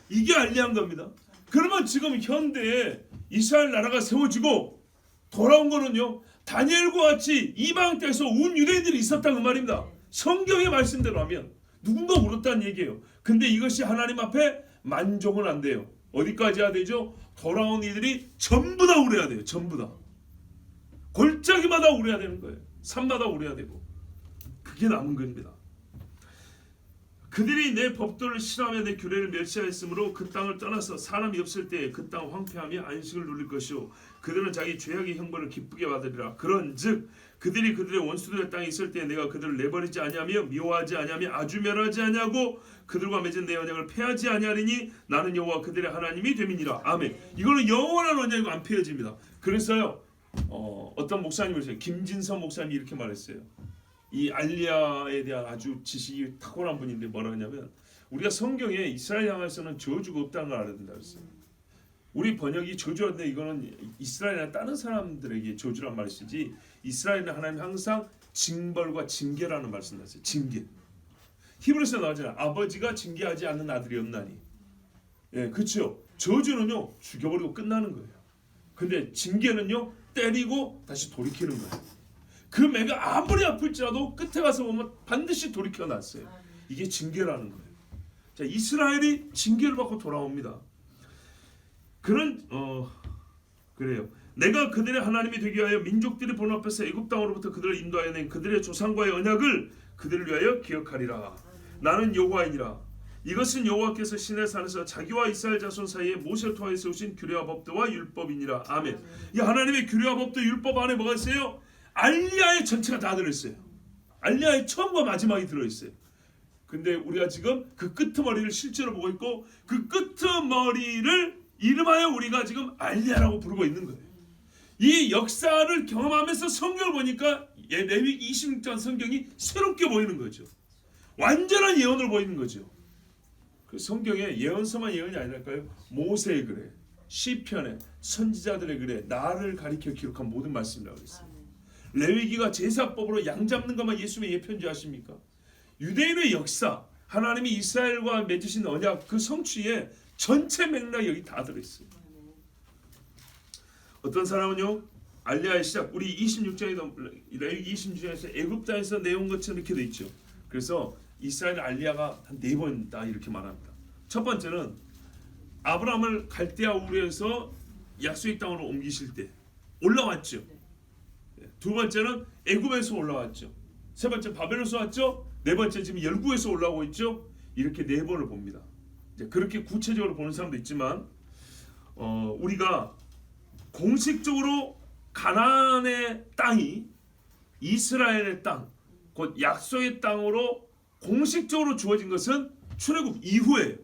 이게 알리한 겁니다. 그러면 지금 현대에 이스라엘 나라가 세워지고 돌아온 거는요, 다니엘과 같이 이방 땅에서 온 유대인들이 있었다는 그 말입니다. 성경의 말씀대로 하면 누군가 울었다는 얘기예요. 근데 이것이 하나님 앞에 만족은 안 돼요. 어디까지 해야 되죠? 돌아온 이들이 전부 다 울어야 돼요. 전부 다. 골짜기마다 울어야 되는 거예요. 산마다 울어야 되고. 그게 남은 겁니다. 그들이 내 법도를 싫어하며 내 규례를 멸시하였으므로 그 땅을 떠나서 사람이 없을 때에 그 땅 황폐하며 안식을 누릴 것이요 그들은 자기 죄악의 형벌을 기쁘게 받으리라. 그런즉 그들이 그들의 원수들의 땅에 있을 때에 내가 그들을 내버리지 아니하며 미워하지 아니하며 아주 멸하지 아니하고 그들과 맺은 내 언약을 폐하지 아니하리니 나는 여호와 그들의 하나님이 됨이니라. 아멘. 이거는 영원한 언약이고 안 폐해집니다. 그래서요, 어떤 목사님을, 김진선 목사님이 이렇게 말했어요. 이 알리야에 대한 아주 지식이 탁월한 분인데 뭐라 하냐면, 우리가 성경에 이스라엘 향해서는 저주가 없다는 걸 알아야 된다고 했어요. 우리 번역이 저주인데 이거는 이스라엘이나 다른 사람들에게 저주란 말을 쓰지, 이스라엘은 하나님 항상 징벌과 징계라는 말씀 나왔어요. 징계. 히브리서에 나오잖아요. 아버지가 징계하지 않는 아들이 없나니. 예, 그렇죠. 저주는요 죽여버리고 끝나는 거예요. 근데 징계는요 때리고 다시 돌이키는 거예요. 그 매가 아무리 아플지라도 끝에 가서 보면 반드시 돌이켜 놨어요. 이게 징계라는 거예요. 자, 이스라엘이 징계를 받고 돌아옵니다. 그래요. 내가 그들의 하나님이 되게 하여 민족들이 보는 앞에서 애굽 땅으로부터 그들을 인도하여 낸 그들의 조상과의 언약을 그들을 위하여 기억하리라. 나는 여호와이니라. 이것은 여호와께서 시내 산에서 자기와 이스라엘 자손 사이에 모세를 통하여 세우신 규례와 법도와 율법이니라. 아멘. 이 하나님의 규례와 법도 율법 안에 뭐가 있어요? 알리야의 전체가 다 들어있어요. 알리야의 처음과 마지막이 들어있어요. 근데 우리가 지금 그 끄트머리를 실제로 보고 있고 그 끄트머리를 이름하여 우리가 지금 알리야라고 부르고 있는 거예요. 이 역사를 경험하면서 성경을 보니까 레위기 26장 성경이 새롭게 보이는 거죠. 완전한 예언을 보이는 거죠. 그 성경에 예언서만 예언이 아니랄까요? 모세의 글에, 시편에, 선지자들의 글에 나를 가리켜 기록한 모든 말씀이라고 했어요. 레위기가 제사법으로 양 잡는 것만 예수님의 예표인 줄 아십니까? 유대인의 역사, 하나님이 이스라엘과 맺으신 언약 그 성취에 전체 맥락이 여기 다 들어있어요. 어떤 사람은요, 알리야의 시작, 우리 26장에도 레위기 26장에서 애굽 땅에서 내온 것처럼 이렇게 돼 있죠. 그래서 이스라엘 알리야가 한 4번이다 이렇게 말합니다. 첫 번째는 아브라함을 갈대아 우르에서 약속의 땅으로 옮기실 때 올라왔죠. 두 번째는 애굽에서 올라왔죠. 세 번째 바벨론에서 왔죠. 네 번째 지금 열국에서 올라오고 있죠. 이렇게 4번을 봅니다. 이제 그렇게 구체적으로 보는 사람도 있지만 우리가 공식적으로 가나안의 땅이 이스라엘의 땅, 곧 약속의 땅으로 공식적으로 주어진 것은 출애굽 이후에요.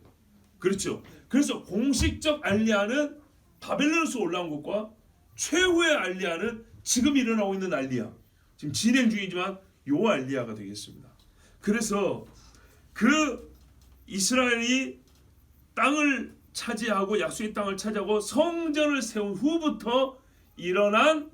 그렇죠. 그래서 공식적 알리야는 바벨론에서 올라온 것과 최후의 알리야는 지금 일어나고 있는 알리야, 지금 진행 중이지만 요 알리야가 되겠습니다. 그래서 그 이스라엘이 땅을 차지하고 약속의 땅을 차지하고 성전을 세운 후부터 일어난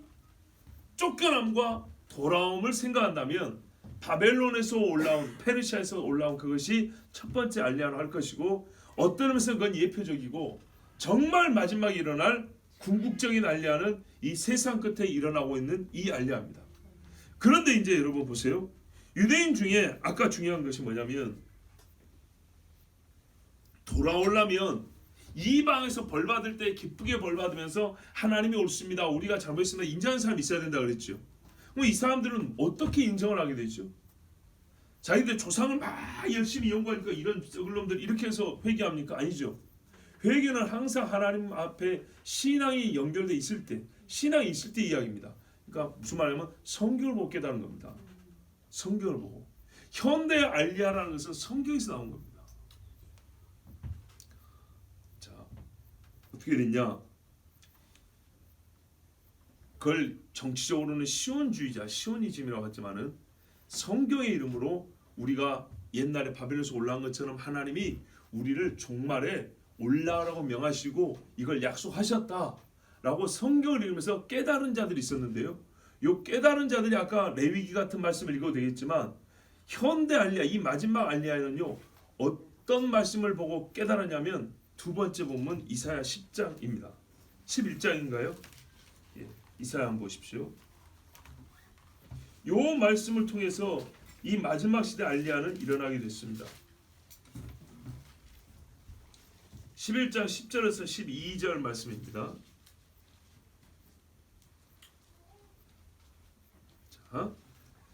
쫓겨남과 돌아옴을 생각한다면 바벨론에서 올라온, 페르시아에서 올라온 그것이 첫 번째 알리야로 할 것이고, 어떤 의미에서 그건 예표적이고 정말 마지막에 일어날 궁극적인 알리야는 이 세상 끝에 일어나고 있는 이 알리야입니다. 그런데 이제 여러분 보세요. 유대인 중에 아까 중요한 것이 뭐냐면 돌아오려면 이방에서 벌 받을 때 기쁘게 벌 받으면서 하나님이 옳습니다, 우리가 잘못했습니다 인정하는 사람이 있어야 된다 그랬죠. 그럼 이 사람들은 어떻게 인정을 하게 되죠? 자기들 조상을 막 열심히 연구하니까 이런 썩을 놈들 이렇게 해서 회개합니까? 아니죠. 회개는 항상 하나님 앞에 신앙이 연결돼 있을 때, 신앙이 있을 때 이야기입니다. 그러니까 무슨 말이냐면 성경을 보고 깨달은 겁니다. 성경을 보고. 현대 알리야라는 것은 성경에서 나온 겁니다. 자, 어떻게 됐냐? 그걸 정치적으로는 시온주의자, 시오니즘이라고 하지만은 성경의 이름으로 우리가 옛날에 바벨론에서 올라온 것처럼 하나님이 우리를 종말에 올라오라고 명하시고 이걸 약속하셨다라고 성경을 읽으면서 깨달은 자들이 있었는데요. 이 깨달은 자들이 아까 레위기 같은 말씀을 읽어도 되겠지만 현대 알리야, 이 마지막 알리야는요 어떤 말씀을 보고 깨달았냐면 두 번째 본문 이사야 10장입니다. 11장인가요? 예, 이사야 한번 보십시오. 요 말씀을 통해서 이 마지막 시대 알리야는 일어나게 됐습니다. 11장 10절에서 12절 말씀입니다. 자,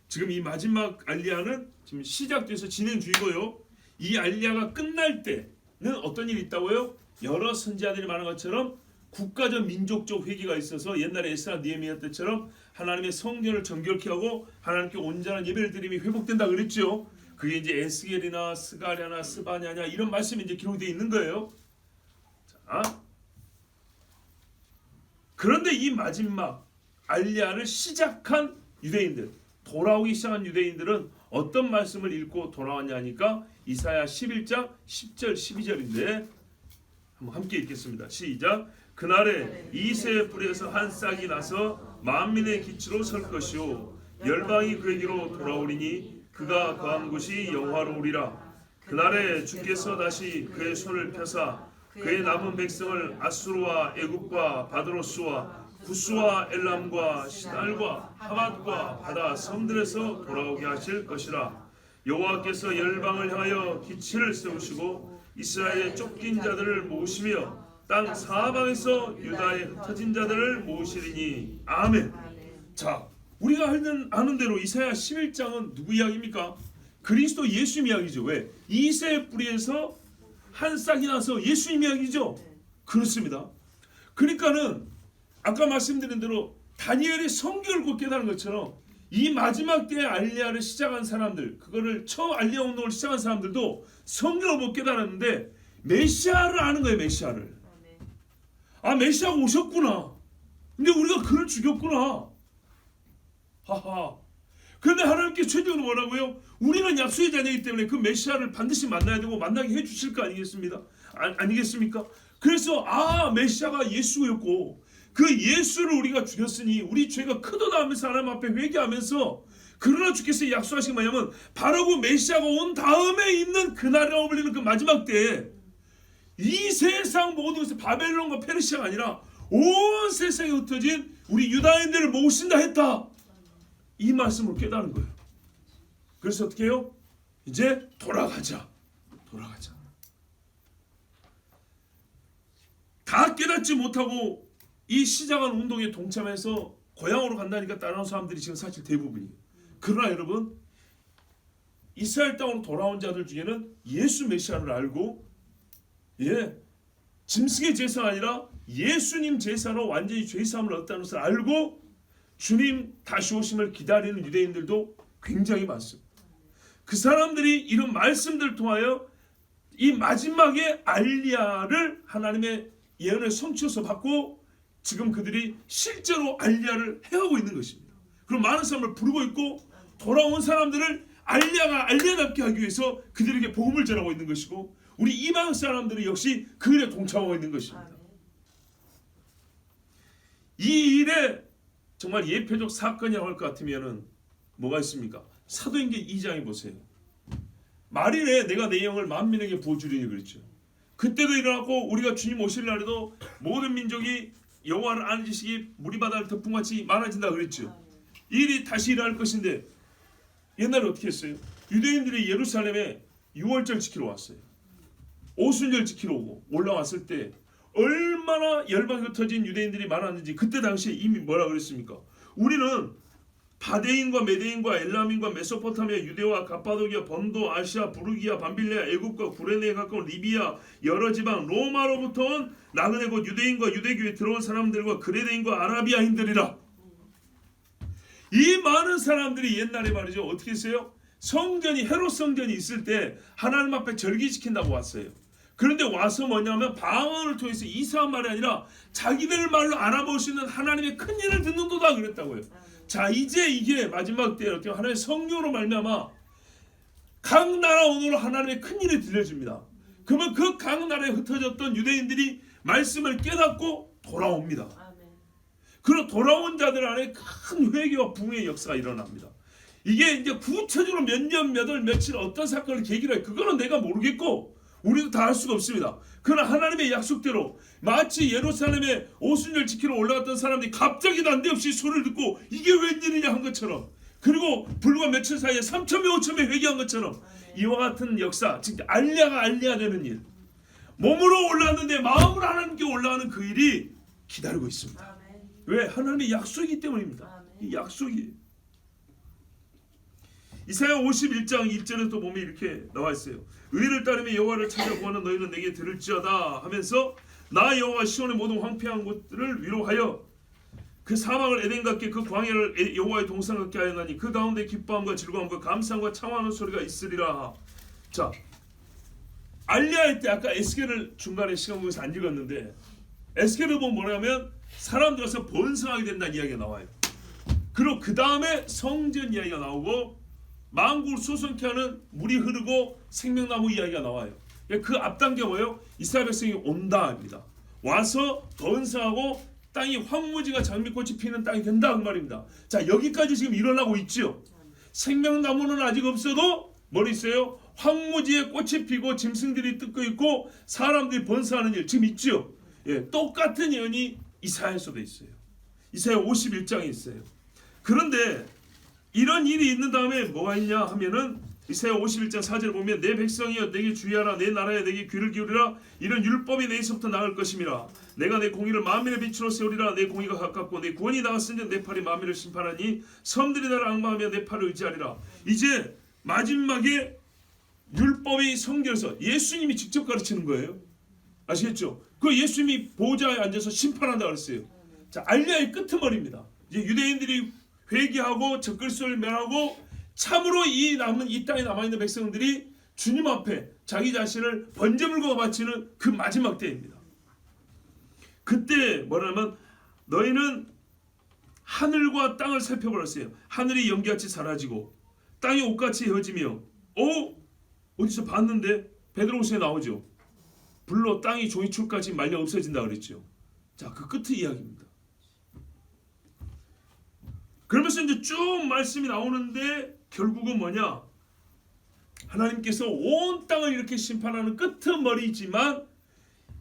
지금 이 마지막 알리야는 지금 시작돼서 진행 중이고요. 이 알리야가 끝날 때는 어떤 일이 있다고요? 여러 선지자들이 말한 것처럼 국가적 민족적 회개가 있어서 옛날에 에스라 느헤미야 때처럼 하나님의 성전을 정결케 하고 하나님께 온전한 예배를 드림이 회복된다 그랬죠. 그게 이제 에스겔이나 스가랴나 스바냐냐 이런 말씀이 이제 기록되어 있는 거예요. 자, 그런데 이 마지막 알리야를 시작한 유대인들, 돌아오기 시작한 유대인들은 어떤 말씀을 읽고 돌아왔냐 하니까 이사야 11장 10절 12절인데 한번 함께 읽겠습니다. 시작. 그날에 이새의 뿔에서 한 싹이 나서 만민의 기치로 설 것이요 열방이 그에게로 돌아오리니 그가 거한 곳이 영화로우리라. 그날에 주께서 다시 그의 손을 펴사 그의 남은 백성을 아수르와 애굽과 바드로스와 구스와 엘람과 시날과 하맛과 바다 섬들에서 돌아오게 하실 것이라. 여호와께서 열방을 향하여 기치를 세우시고 이스라엘의 쫓긴 자들을 모으시며 땅 사방에서 유다의 흩어진 자들을 모으시리니. 아멘. 자, 우리가 아는 대로 이사야 11장은 누구 이야기입니까? 그리스도 예수님 이야기죠. 왜? 이새의 뿌리에서 한 싹이 나서 예수님 이야기죠. 그렇습니다. 그러니까는 아까 말씀드린 대로 다니엘이 성경을 꼭 깨달은 것처럼 이 마지막 때에 알리야를 시작한 사람들, 그거를 처음 알리야 운동을 시작한 사람들도 성경을 못 깨달았는데 메시아를 아는 거예요. 메시아를. 아, 메시아가 오셨구나. 근데 우리가 그를 죽였구나. 하하. 그런데 하나님께 최종으로 뭐라고요? 우리는 약속의 자녀이기 때문에 그 메시아를 반드시 만나야 되고 만나게 해주실 거 아니겠습니까? 그래서 메시아가 예수였고 그 예수를 우리가 죽였으니 우리 죄가 크도다 하면서 하나님 앞에 회개하면서 그러나 주께서 약속하신 게 뭐냐면 바로 그 메시아가 온 다음에 있는 그날이라고 불리는 그 마지막 때에 이 세상 모든 것을 바벨론과 페르시아가 아니라 온 세상에 흩어진 우리 유다인들을 모으신다 했다. 이 말씀을 깨달은 거예요. 그래서 어떻게 해요? 이제 돌아가자. 다 깨닫지 못하고 이 시작한 운동에 동참해서 고향으로 간다니까 따라온 사람들이 지금 사실 대부분이에요. 그러나 여러분, 이스라엘 땅으로 돌아온 자들 중에는 예수 메시아를 알고 짐승의 제사가 아니라 예수님 제사로 완전히 죄사함을 얻었다는 것을 알고 주님 다시 오심을 기다리는 유대인들도 굉장히 많습니다. 그 사람들이 이런 말씀들을 통하여 이 마지막에 알리야를 하나님의 예언을 성취해서 받고 지금 그들이 실제로 알리야를 해가고 있는 것입니다. 그럼 많은 사람을 부르고 있고 돌아온 사람들을 알리야가 알리야답게 하기 위해서 그들에게 복음을 전하고 있는 것이고 우리 이방 사람들이 역시 그 일에 동참하고 있는 것입니다. 이 일에 정말 예표적 사건이라고 할 것 같으면은 뭐가 있습니까? 사도행전 2장에 보세요. 말일에 내가 내 영을 만민에게 부어주리니 그랬죠. 그때도 일어났고 우리가 주님 오실 날에도 모든 민족이 여호와를 아는 지식이 물이 바다를 덮음같이 많아진다 그랬죠. 이 일이 다시 일어날 것인데 옛날에 어떻게 했어요? 유대인들이 예루살렘에 유월절 지키러 왔어요. 오순절 지키러 오고 올라왔을 때 얼마나 열방이 흩어진 유대인들이 많았는지 그때 당시에 이미 뭐라 그랬습니까? 우리는 바데인과 메데인과 엘람인과 메소포타미아, 유대와 갑바도기아, 번도, 아시아, 부르기아, 밤빌레아, 애굽과 구레네에 가까운 리비아, 여러 지방, 로마로부터 온 나그네 곧 유대인과 유대교에 들어온 사람들과 그레데인과 아라비아인들이라. 이 많은 사람들이 옛날에 말이죠. 어떻게 했어요? 성전이 헤롯 성전이 있을 때 하나님 앞에 절기지킨다고 왔어요. 그런데 와서 뭐냐면 방언을 통해서 이상한 말이 아니라 자기들 말로 알아볼 수 있는 하나님의 큰 일을 듣는도다 그랬다고요. 자, 이제 이게 마지막 때 이렇게 하나님의 성령으로 말미암아 각 나라 언어로 하나님의 큰 일이 들려집니다. 그러면 그 각 나라에 흩어졌던 유대인들이 말씀을 깨닫고 돌아옵니다. 그리고 돌아온 자들 안에 큰 회개와 부흥의 역사가 일어납니다. 이게 이제 구체적으로 몇 년, 몇 월, 며칠 어떤 사건을 계기로 해 그거는 내가 모르겠고 우리도 다 알 수가 없습니다. 그러나 하나님의 약속대로 마치 예루살렘에 오순절 지키러 올라갔던 사람들이 갑자기 난데없이 소리를 듣고 이게 웬일이냐 한 것처럼 그리고 불과 며칠 사이에 3,000명, 5,000명 회개한 것처럼 이와 같은 역사, 즉 알리야가 알리야 되는 일, 몸으로 올라왔는데 마음으로 하나님께 올라가는 그 일이 기다리고 있습니다. 왜? 하나님의 약속이기 때문입니다. 이 약속이 이사야 51장 1절에 또 보면 이렇게 나와 있어요. 의를 따르며 여호와를 찾아 구하는 너희는 내게 들을지어다 하면서 나 여호와 시온의 모든 황폐한 곳들을 위로하여 그 사막을 에덴 같게 그 광야를 여호와의 동산 같게 하였나니 그 가운데 기뻐함과 즐거움과 감상과 창화하는 소리가 있으리라. 자, 알리야의 때 아까 에스겔을 중간에 시간 보면서 안 읽었는데 에스겔을 보면 뭐냐면 사람들 와서 번성하게 된다는 이야기가 나와요. 그리고 그 다음에 성전 이야기가 나오고 만국을 수송케 하는 물이 흐르고 생명나무 이야기가 나와요. 그 앞단계 뭐예요? 이스라엘 백성이 온다입니다. 와서 번성하고 땅이 황무지가 장미꽃이 피는 땅이 된다 그 말입니다. 자, 여기까지 지금 일어나고 있죠. 생명나무는 아직 없어도 뭘 있어요? 황무지에 꽃이 피고 짐승들이 뜯고 있고 사람들이 번성하는 일 지금 있죠. 예, 똑같은 예언이 이사야에서도 있어요. 이사야 51장에 있어요. 그런데 이런 일이 있는 다음에 뭐가 있냐 하면은 이사야 51장 4절을 보면 내 백성이여 내게 주의하라 내 나라에 내게 귀를 기울이라 이런 율법이 내게서부터 나갈 것임이라 내가 내 공의를 만민의 빛으로 세우리라 내 공의가 가깝고 내 구원이 나갔으니 내 팔이 만민을 심판하니 섬들이 나를 앙망하며 내 팔을 의지하리라. 이제 마지막에 율법이 성경에서 예수님이 직접 가르치는 거예요. 아시겠죠? 그 예수님이 보좌에 앉아서 심판한다 그랬어요. 자, 알리야의 끄트머리입니다. 이제 유대인들이 회개하고 적그리스도를 멸하고 참으로 이 땅에 남아있는 백성들이 주님 앞에 자기 자신을 번제물과 바치는 그 마지막 때입니다. 그때 뭐라면 너희는 하늘과 땅을 살펴보았어요. 하늘이 연기같이 사라지고 땅이 옷같이 헤어지며 어디서 봤는데 베드로후서에 나오죠. 불로 땅이 종이축같이 말려 없어진다 그랬죠. 자, 그 끝의 이야기입니다. 그러면서 이제 쭉 말씀이 나오는데 결국은 뭐냐? 하나님께서 온 땅을 이렇게 심판하는 끄트머리지만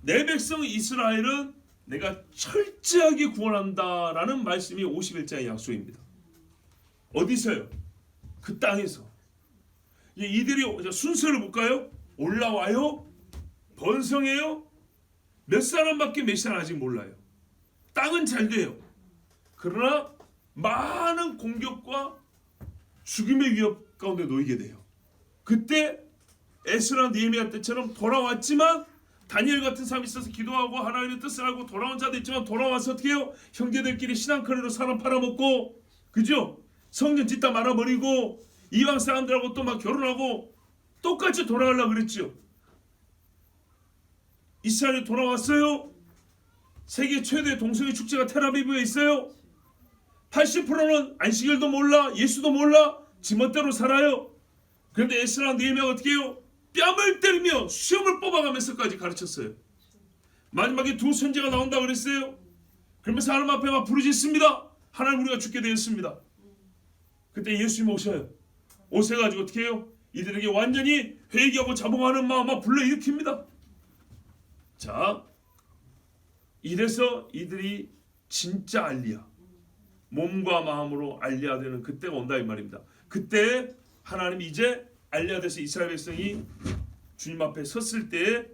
내 백성 이스라엘은 내가 철저하게 구원한다라는 말씀이 51장의 약속입니다. 어디서요? 그 땅에서. 이들이 순서를 볼까요? 올라와요? 번성해요? 몇 사람밖에 메시아는 아직 몰라요. 땅은 잘 돼요. 그러나 많은 공격과 죽임의 위협 가운데 놓이게 돼요. 그때 에스라 느헤미야 때처럼 돌아왔지만 다니엘 같은 사람이 있어서 기도하고 하나님의 뜻을 알고 돌아온 자도 있지만 돌아와서 어떻게 해요? 형제들끼리 신앙커리로 사람 팔아먹고 그죠? 성전 짓다 말아버리고 이방 사람들하고 또 막 결혼하고 똑같이 돌아가려고 그랬죠. 이스라엘이 돌아왔어요. 세계 최대 동성애 축제가 텔아비브에 있어요. 80%는 안식일도 몰라, 예수도 몰라, 지멋대로 살아요. 그런데 에스라 느헤미야가 어떻게 해요? 뺨을 때리며 수염을 뽑아가면서까지 가르쳤어요. 마지막에 두 선지가 나온다고 그랬어요. 그러면서 하나님 앞에 막 부르짖습니다. 하나님 우리가 죽게 되었습니다. 그때 예수님 오셔요. 오셔가지고 어떻게 해요? 이들에게 완전히 회개하고 자복하는 마음 막 불러일으킵니다. 자, 이래서 이들이 진짜 알리야, 몸과 마음으로 알리야 되는 그때가 온다 이 말입니다. 그때 하나님이 이제 알리야 돼서 이스라엘 백성이 주님 앞에 섰을 때에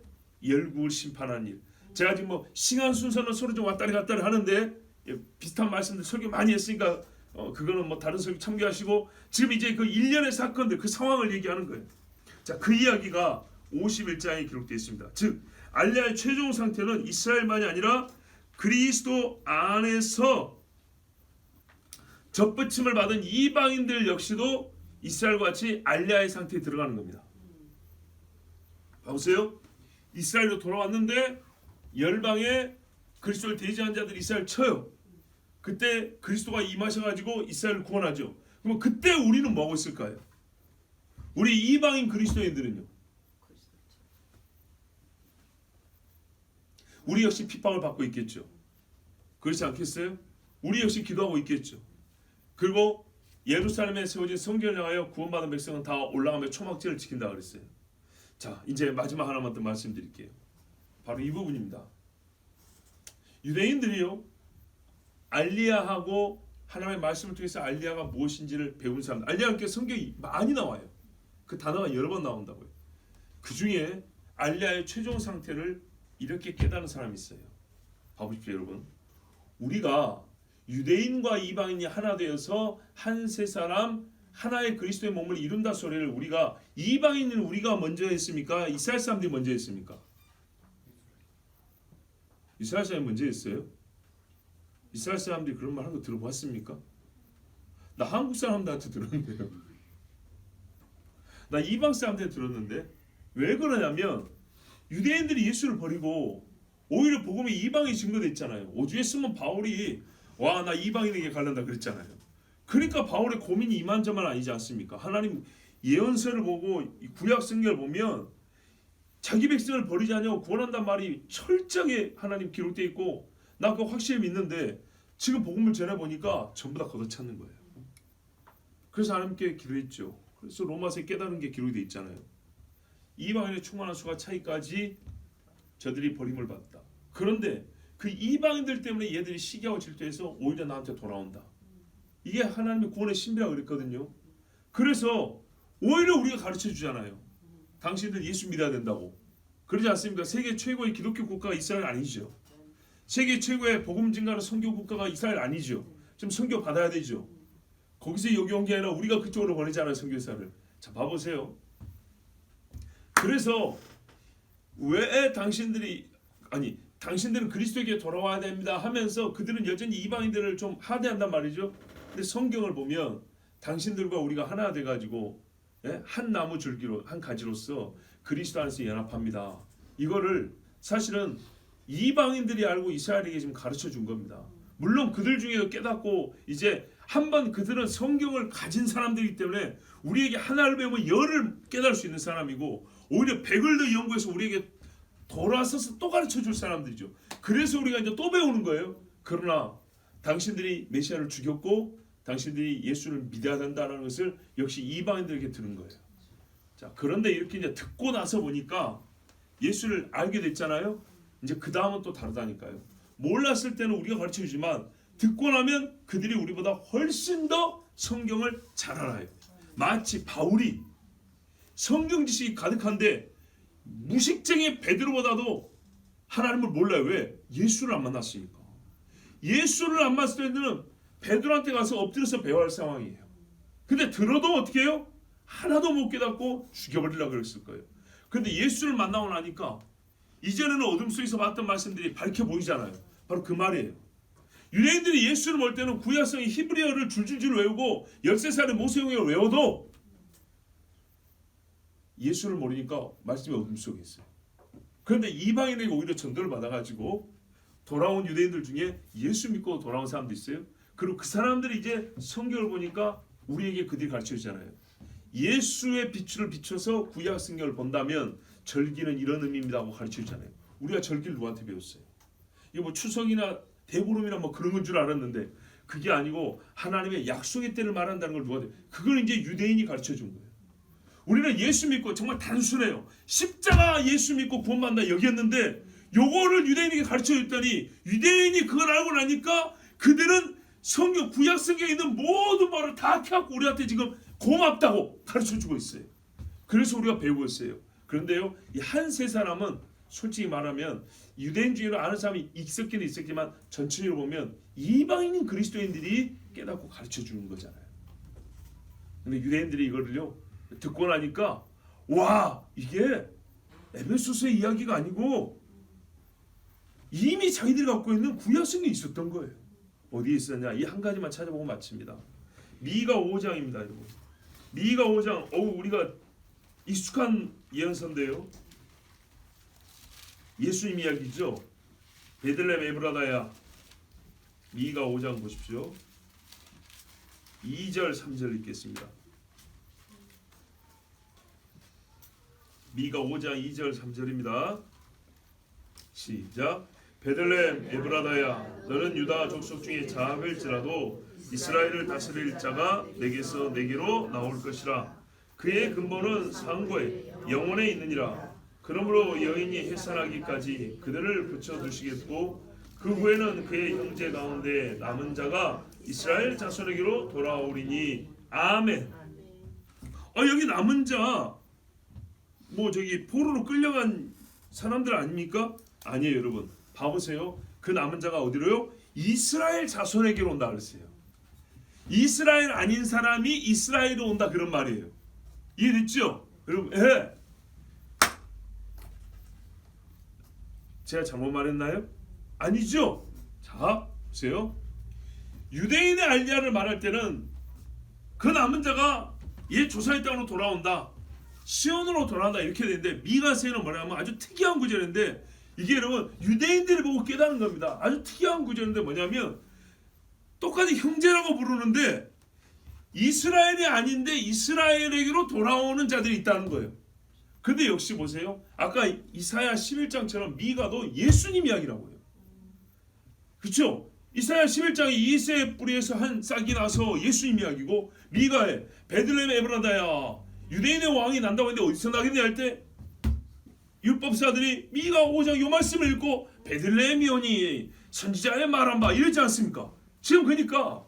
열국을 심판하는 일. 제가 지금 뭐 시간 순서는 서로 좀 왔다리 갔다리 하는데 비슷한 말씀들 설교 많이 했으니까 그거는 뭐 다른 설교 참고하시고 지금 이제 그 일련의 사건들 그 상황을 얘기하는 거예요. 자, 그 이야기가 51장에 기록되어 있습니다. 즉 알리야의 최종 상태는 이스라엘만이 아니라 그리스도 안에서 접붙임을 받은 이방인들 역시도 이스라엘과 같이 알리야의 상태에 들어가는 겁니다. 보세요. 이스라엘로 돌아왔는데 열방에 그리스도를 대지한 자들이 이스라엘 쳐요. 그때 그리스도가 임하셔가지고 이스라엘을 구원하죠. 그럼 그때 우리는 뭐하고 있을까요? 우리 이방인 그리스도인들은요. 우리 역시 핍박을 받고 있겠죠. 그렇지 않겠어요? 우리 역시 기도하고 있겠죠. 그리고 예루살렘에 세워진 성전을 향하여 구원받은 백성은 다 올라가며 초막절을 지킨다 그랬어요. 자, 이제 마지막 하나만 더 말씀드릴게요. 바로 이 부분입니다. 유대인들이요, 알리야하고 하나님의 말씀을 통해서 알리야가 무엇인지를 배운 사람들. 알리야께 성경이 많이 나와요. 그 단어가 여러 번 나온다고요. 그 중에 알리야의 최종 상태를 이렇게 깨달은 사람이 있어요. 봐보십시오, 여러분. 우리가 유대인과 이방인이 하나 되어서 한 세 사람 하나의 그리스도의 몸을 이룬다 소리를 우리가 이방인은 우리가 먼저 했습니까? 이스라엘 사람들이 먼저 했습니까? 이스라엘 사람이 먼저 했어요? 이스라엘 사람들이 그런 말 한 거 들어봤습니까? 나 한국 사람들한테 들었는데요. 나 이방 사람들한테 들었는데 왜 그러냐면 유대인들이 예수를 버리고 오히려 복음이 이방에 증거됐잖아요. 5주에 쓰면 바울이 와, 나 이방인에게 갈란다 그랬잖아요. 그러니까 바울의 고민이 이만저만 아니지 않습니까? 하나님 예언서를 보고 구약 성경을 보면 자기 백성을 버리지 않냐고 구원한단 말이 철저하게 하나님 기록되어 있고 나 그거 확실히 믿는데 지금 복음을 전해보니까 전부 다 걷어찼는 거예요. 그래서 하나님께 기도했죠. 그래서 로마서에 깨달은 게 기록되어 있잖아요. 이방인의 충만한 수가 차이까지 저들이 버림을 받다. 그런데 그 이방인들 때문에 얘들이 시기하고 질투해서 오히려 나한테 돌아온다. 이게 하나님의 구원의 신비라고 그랬거든요. 그래서 오히려 우리가 가르쳐 주잖아요. 당신들 예수 믿어야 된다고. 그러지 않습니까? 세계 최고의 기독교 국가가 이스라엘 아니죠. 세계 최고의 복음 증가하는 선교 국가가 이스라엘 아니죠. 좀 선교 받아야 되죠. 거기서 여기 온 게 아니라 우리가 그쪽으로 보내잖아요. 선교사를. 자, 봐보세요. 그래서 왜 당신들은 그리스도에게 돌아와야 됩니다 하면서 그들은 여전히 이방인들을 좀 하대한단 말이죠. 근데 성경을 보면 당신들과 우리가 하나 돼가지고 한 나무 줄기로 한 가지로서 그리스도 안에서 연합합니다. 이거를 사실은 이방인들이 알고 이스라엘에게 지금 가르쳐 준 겁니다. 물론 그들 중에도 깨닫고 이제 한번 그들은 성경을 가진 사람들이기 때문에 우리에게 하나를 배우면 열을 깨달을 수 있는 사람이고 오히려 백을 더 연구해서 우리에게 돌아서서 또 가르쳐 줄 사람들이죠. 그래서 우리가 이제 또 배우는 거예요. 그러나 당신들이 메시아를 죽였고 당신들이 예수를 믿어야 된다는 것을 역시 이방인들에게 들은 거예요. 자, 그런데 이렇게 이제 듣고 나서 보니까 예수를 알게 됐잖아요. 이제 그 다음은 또 다르다니까요. 몰랐을 때는 우리가 가르쳐 주지만 듣고 나면 그들이 우리보다 훨씬 더 성경을 잘 알아요. 마치 바울이 성경 지식이 가득한데 무식쟁이 베드로보다도 하나님을 몰라요. 왜? 예수를 안 만났으니까. 예수를 안 만났을 때는 베드로한테 가서 엎드려서 배워야 할 상황이에요. 근데 들어도 어떻게 해요? 하나도 못 깨닫고 죽여버리려고 그랬을 거예요. 근데 예수를 만나고 나니까 이전에는 어둠 속에서 봤던 말씀들이 밝혀 보이잖아요. 바로 그 말이에요. 유대인들이 예수를 볼 때는 구약성의 히브리어를 줄줄줄 외우고 13살의 모세용을 외워도 예수를 모르니까 말씀이 어둠 속에 있어요. 그런데 이방인에게 오히려 전도를 받아가지고 돌아온 유대인들 중에 예수 믿고 돌아온 사람도 있어요. 그리고 그 사람들이 이제 성경을 보니까 우리에게 그들이 가르쳐 주잖아요. 예수의 빛을 비춰서 구약 성경을 본다면 절기는 이런 의미입니다 하고 가르쳐 주잖아요. 우리가 절기를 누구한테 배웠어요? 이거 뭐 추석이나 대보름이나 뭐 그런 건 줄 알았는데 그게 아니고 하나님의 약속의 때를 말한다는 걸 누구한테? 그걸 이제 유대인이 가르쳐 준 거예요. 우리는 예수 믿고 정말 단순해요. 십자가 예수 믿고 구원받는다 여기였는데 요거를 유대인에게 가르쳐 줬더니 유대인이 그걸 알고 나니까 그들은 성경 구약 성경에 있는 모든 말을 다 켜갖고 우리한테 지금 고맙다고 가르쳐 주고 있어요. 그래서 우리가 배우고 있어요. 그런데요, 이 한 세 사람은 솔직히 말하면 유대인 중에는 아는 사람이 있었긴 있었지만 전체적으로 보면 이방인인 그리스도인들이 깨닫고 가르쳐 주는 거잖아요. 근데 유대인들이 이거를요 듣고 나니까 와, 이게 에베소서의 이야기가 아니고 이미 자기들이 갖고 있는 구약 성경이 있었던 거예요. 어디에 있었냐? 이 한 가지만 찾아보고 마칩니다. 미가 5장입니다, 여러분. 미가 5장, 우리가 익숙한 예언서인데요. 예수님 이야기죠. 베들레헴 에브라다야. 미가 5장 보십시오. 2절 3절 읽겠습니다. 미가 5장 2절 3절입니다. 시작. 베들레헴 에브라다야, 너는 유다 족속 중에 작을지라도 이스라엘을 다스릴 자가 내게서 내게로 나올 것이라. 그의 근본은 상고에 영원에 있느니라. 그러므로 여인이 해산하기까지 그들을 붙여두시겠고 그 후에는 그의 형제 가운데 남은 자가 이스라엘 자손에게로 돌아오리니. 아멘. 여기 남은 자 뭐 저기 포로로 끌려간 사람들 아닙니까? 아니에요, 여러분. 봐보세요. 그 남은 자가 어디로요? 이스라엘 자손에게로 온다 그랬어요. 이스라엘 아닌 사람이 이스라엘로 온다 그런 말이에요. 이해됐죠? 여러분, 제가 잘못 말했나요? 아니죠? 자, 보세요. 유대인의 알리야를 말할 때는 그 남은 자가 옛 조상의 땅으로 돌아온다, 시온으로 돌아온다 이렇게 되는데 미가서에는 뭐냐면 아주 특이한 구절인데 이게 여러분 유대인들이 보고 깨닫는 겁니다. 아주 특이한 구절인데 뭐냐면 똑같이 형제라고 부르는데 이스라엘이 아닌데 이스라엘에게로 돌아오는 자들이 있다는 거예요. 근데 역시 보세요. 아까 이사야 11장처럼 미가도 예수님 이야기라고 해요. 그렇죠? 이사야 11장이 이새의 뿌리에서 한 싹이 나서 예수님 이야기고, 미가에 베들레헴 에브라다야 유대인의 왕이 난다고 했는데 어디서 나겠냐 할 때 율법사들이 미가 5장 요 말씀을 읽고 베들레헴이 오니 선지자의 말한 바 이러지 않습니까? 지금 그러니까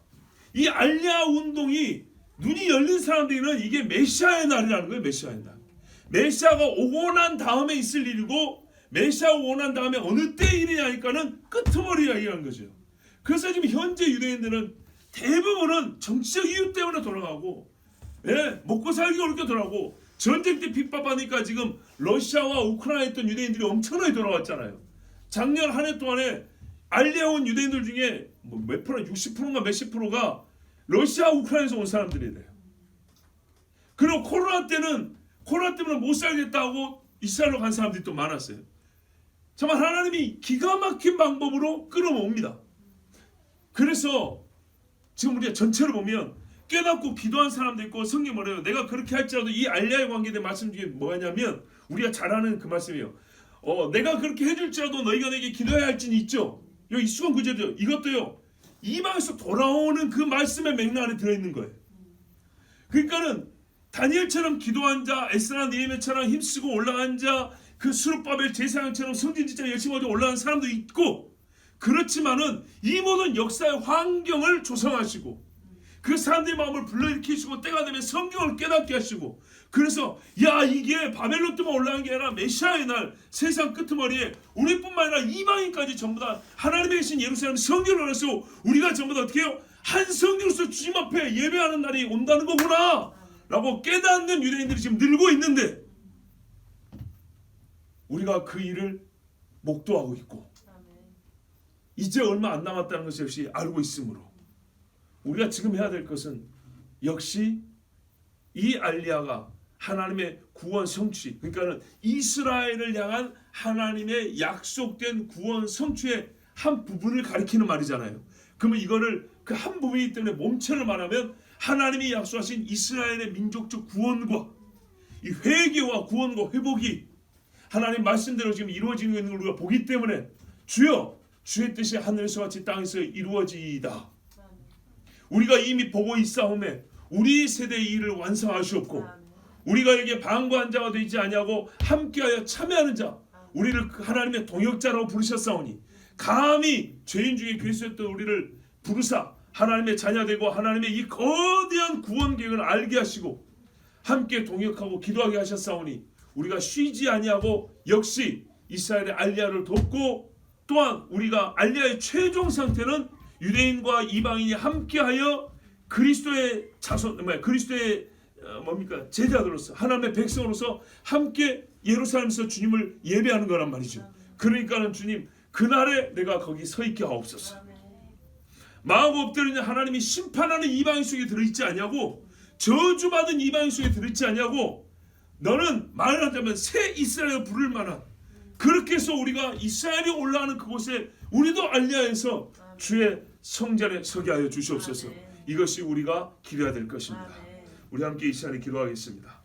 이 알리아 운동이 눈이 열린 사람들은 이게 메시아의 날이라는 거예요. 메시아의 날. 메시아가 오고 난 다음에 있을 일이고 메시아 오고 난 다음에 어느 때 일이냐니까는 끄트머리 이야기라는 거죠. 그래서 지금 현재 유대인들은 대부분은 정치적 이유 때문에 돌아가고 먹고 살기 어렵게 돌아가고 전쟁 때 핍박하니까 지금 러시아와 우크라이나에 있던 유대인들이 엄청나게 돌아왔잖아요. 작년 한 해 동안에 알리아 온 유대인들 중에 몇 프로 60%인가 몇십 프로가 러시아 우크라이나에서 온 사람들이래요. 그리고 코로나 때문에 못 살겠다고 이스라엘로 간 사람들이 또 많았어요. 정말 하나님이 기가 막힌 방법으로 끌어모읍니다. 그래서 지금 우리가 전체를 보면 깨닫고 기도한 사람도 있고 성경 뭐래요? 내가 그렇게 할지라도 이 알리아에 관계된 말씀 중에 뭐냐면 우리가 잘 아는 그 말씀이에요. 내가 그렇게 해줄지라도 너희가 내게 기도해야 할지는 있죠. 여기 익숙한 구절이죠. 이것도요. 이방에서 돌아오는 그 말씀의 맥락 안에 들어있는 거예요. 그러니까는 다니엘처럼 기도한 자, 에스라 느헤미야처럼 힘쓰고 올라간 자, 그 스룹바벨 제사장처럼 성진 진짜 열심히 하고 올라간 사람도 있고, 그렇지만은 이 모든 역사의 환경을 조성하시고 그 사람들의 마음을 불러일으키시고 때가 되면 성경을 깨닫게 하시고, 그래서 야 이게 바벨론 때만 올라간 게 아니라 메시아의 날 세상 끄트머리에 우리뿐만 아니라 이방인까지 전부 다 하나님의 계신 예루살렘 성경을 알았고 우리가 전부 다 어떻게 해요? 한 성경으로서 주님 앞에 예배하는 날이 온다는 거구나 라고 깨닫는 유대인들이 지금 늘고 있는데 우리가 그 일을 목도하고 있고 이제 얼마 안 남았다는 것을 역시 알고 있으므로 우리가 지금 해야 될 것은 역시 이 알리아가 하나님의 구원 성취, 그러니까는 이스라엘을 향한 하나님의 약속된 구원 성취의 한 부분을 가리키는 말이잖아요. 그러면 이거를 그 한 부분이기 때문에 몸체를 말하면 하나님이 약속하신 이스라엘의 민족적 구원과 이 회개와 구원과 회복이 하나님 말씀대로 지금 이루어지고 있는 걸 우리가 보기 때문에 주여 주의 뜻이 하늘에서 같이 땅에서 이루어지이다. 우리가 이미 보고 있사오매 우리 세대의 일을 완성하시옵고 우리가 여기에 방관한 자가 되지 아니하고 함께하여 참여하는 자 우리를 하나님의 동역자라고 부르셨사오니 감히 죄인 중에 괴수였던 우리를 부르사 하나님의 자녀되고 하나님의 이 거대한 구원 계획을 알게 하시고 함께 동역하고 기도하게 하셨사오니 우리가 쉬지 아니하고 역시 이스라엘의 알리아를 돕고 또한 우리가 알리아의 최종 상태는 유대인과 이방인이 함께하여 그리스도의 자손, 그리스도의 제자들로서 하나님의 백성으로서 함께 예루살렘에서 주님을 예배하는 거란 말이죠. 그러니까는 주님 그날에 내가 거기 서 있게 하옵소서. 마음 엎드리는 하나님이 심판하는 이방인 속에 들어있지 않냐고, 저주받은 이방인 속에 들어있지 않냐고, 너는 말하자면 새 이스라엘을 부를 만한, 그렇게 해서 우리가 이스라엘이 올라가는 그곳에 우리도 알리아에서 주의 성전에 서게 하여 주시옵소서. 이것이 우리가 기도해야 될 것입니다. 우리 함께 이 시간에 기도하겠습니다.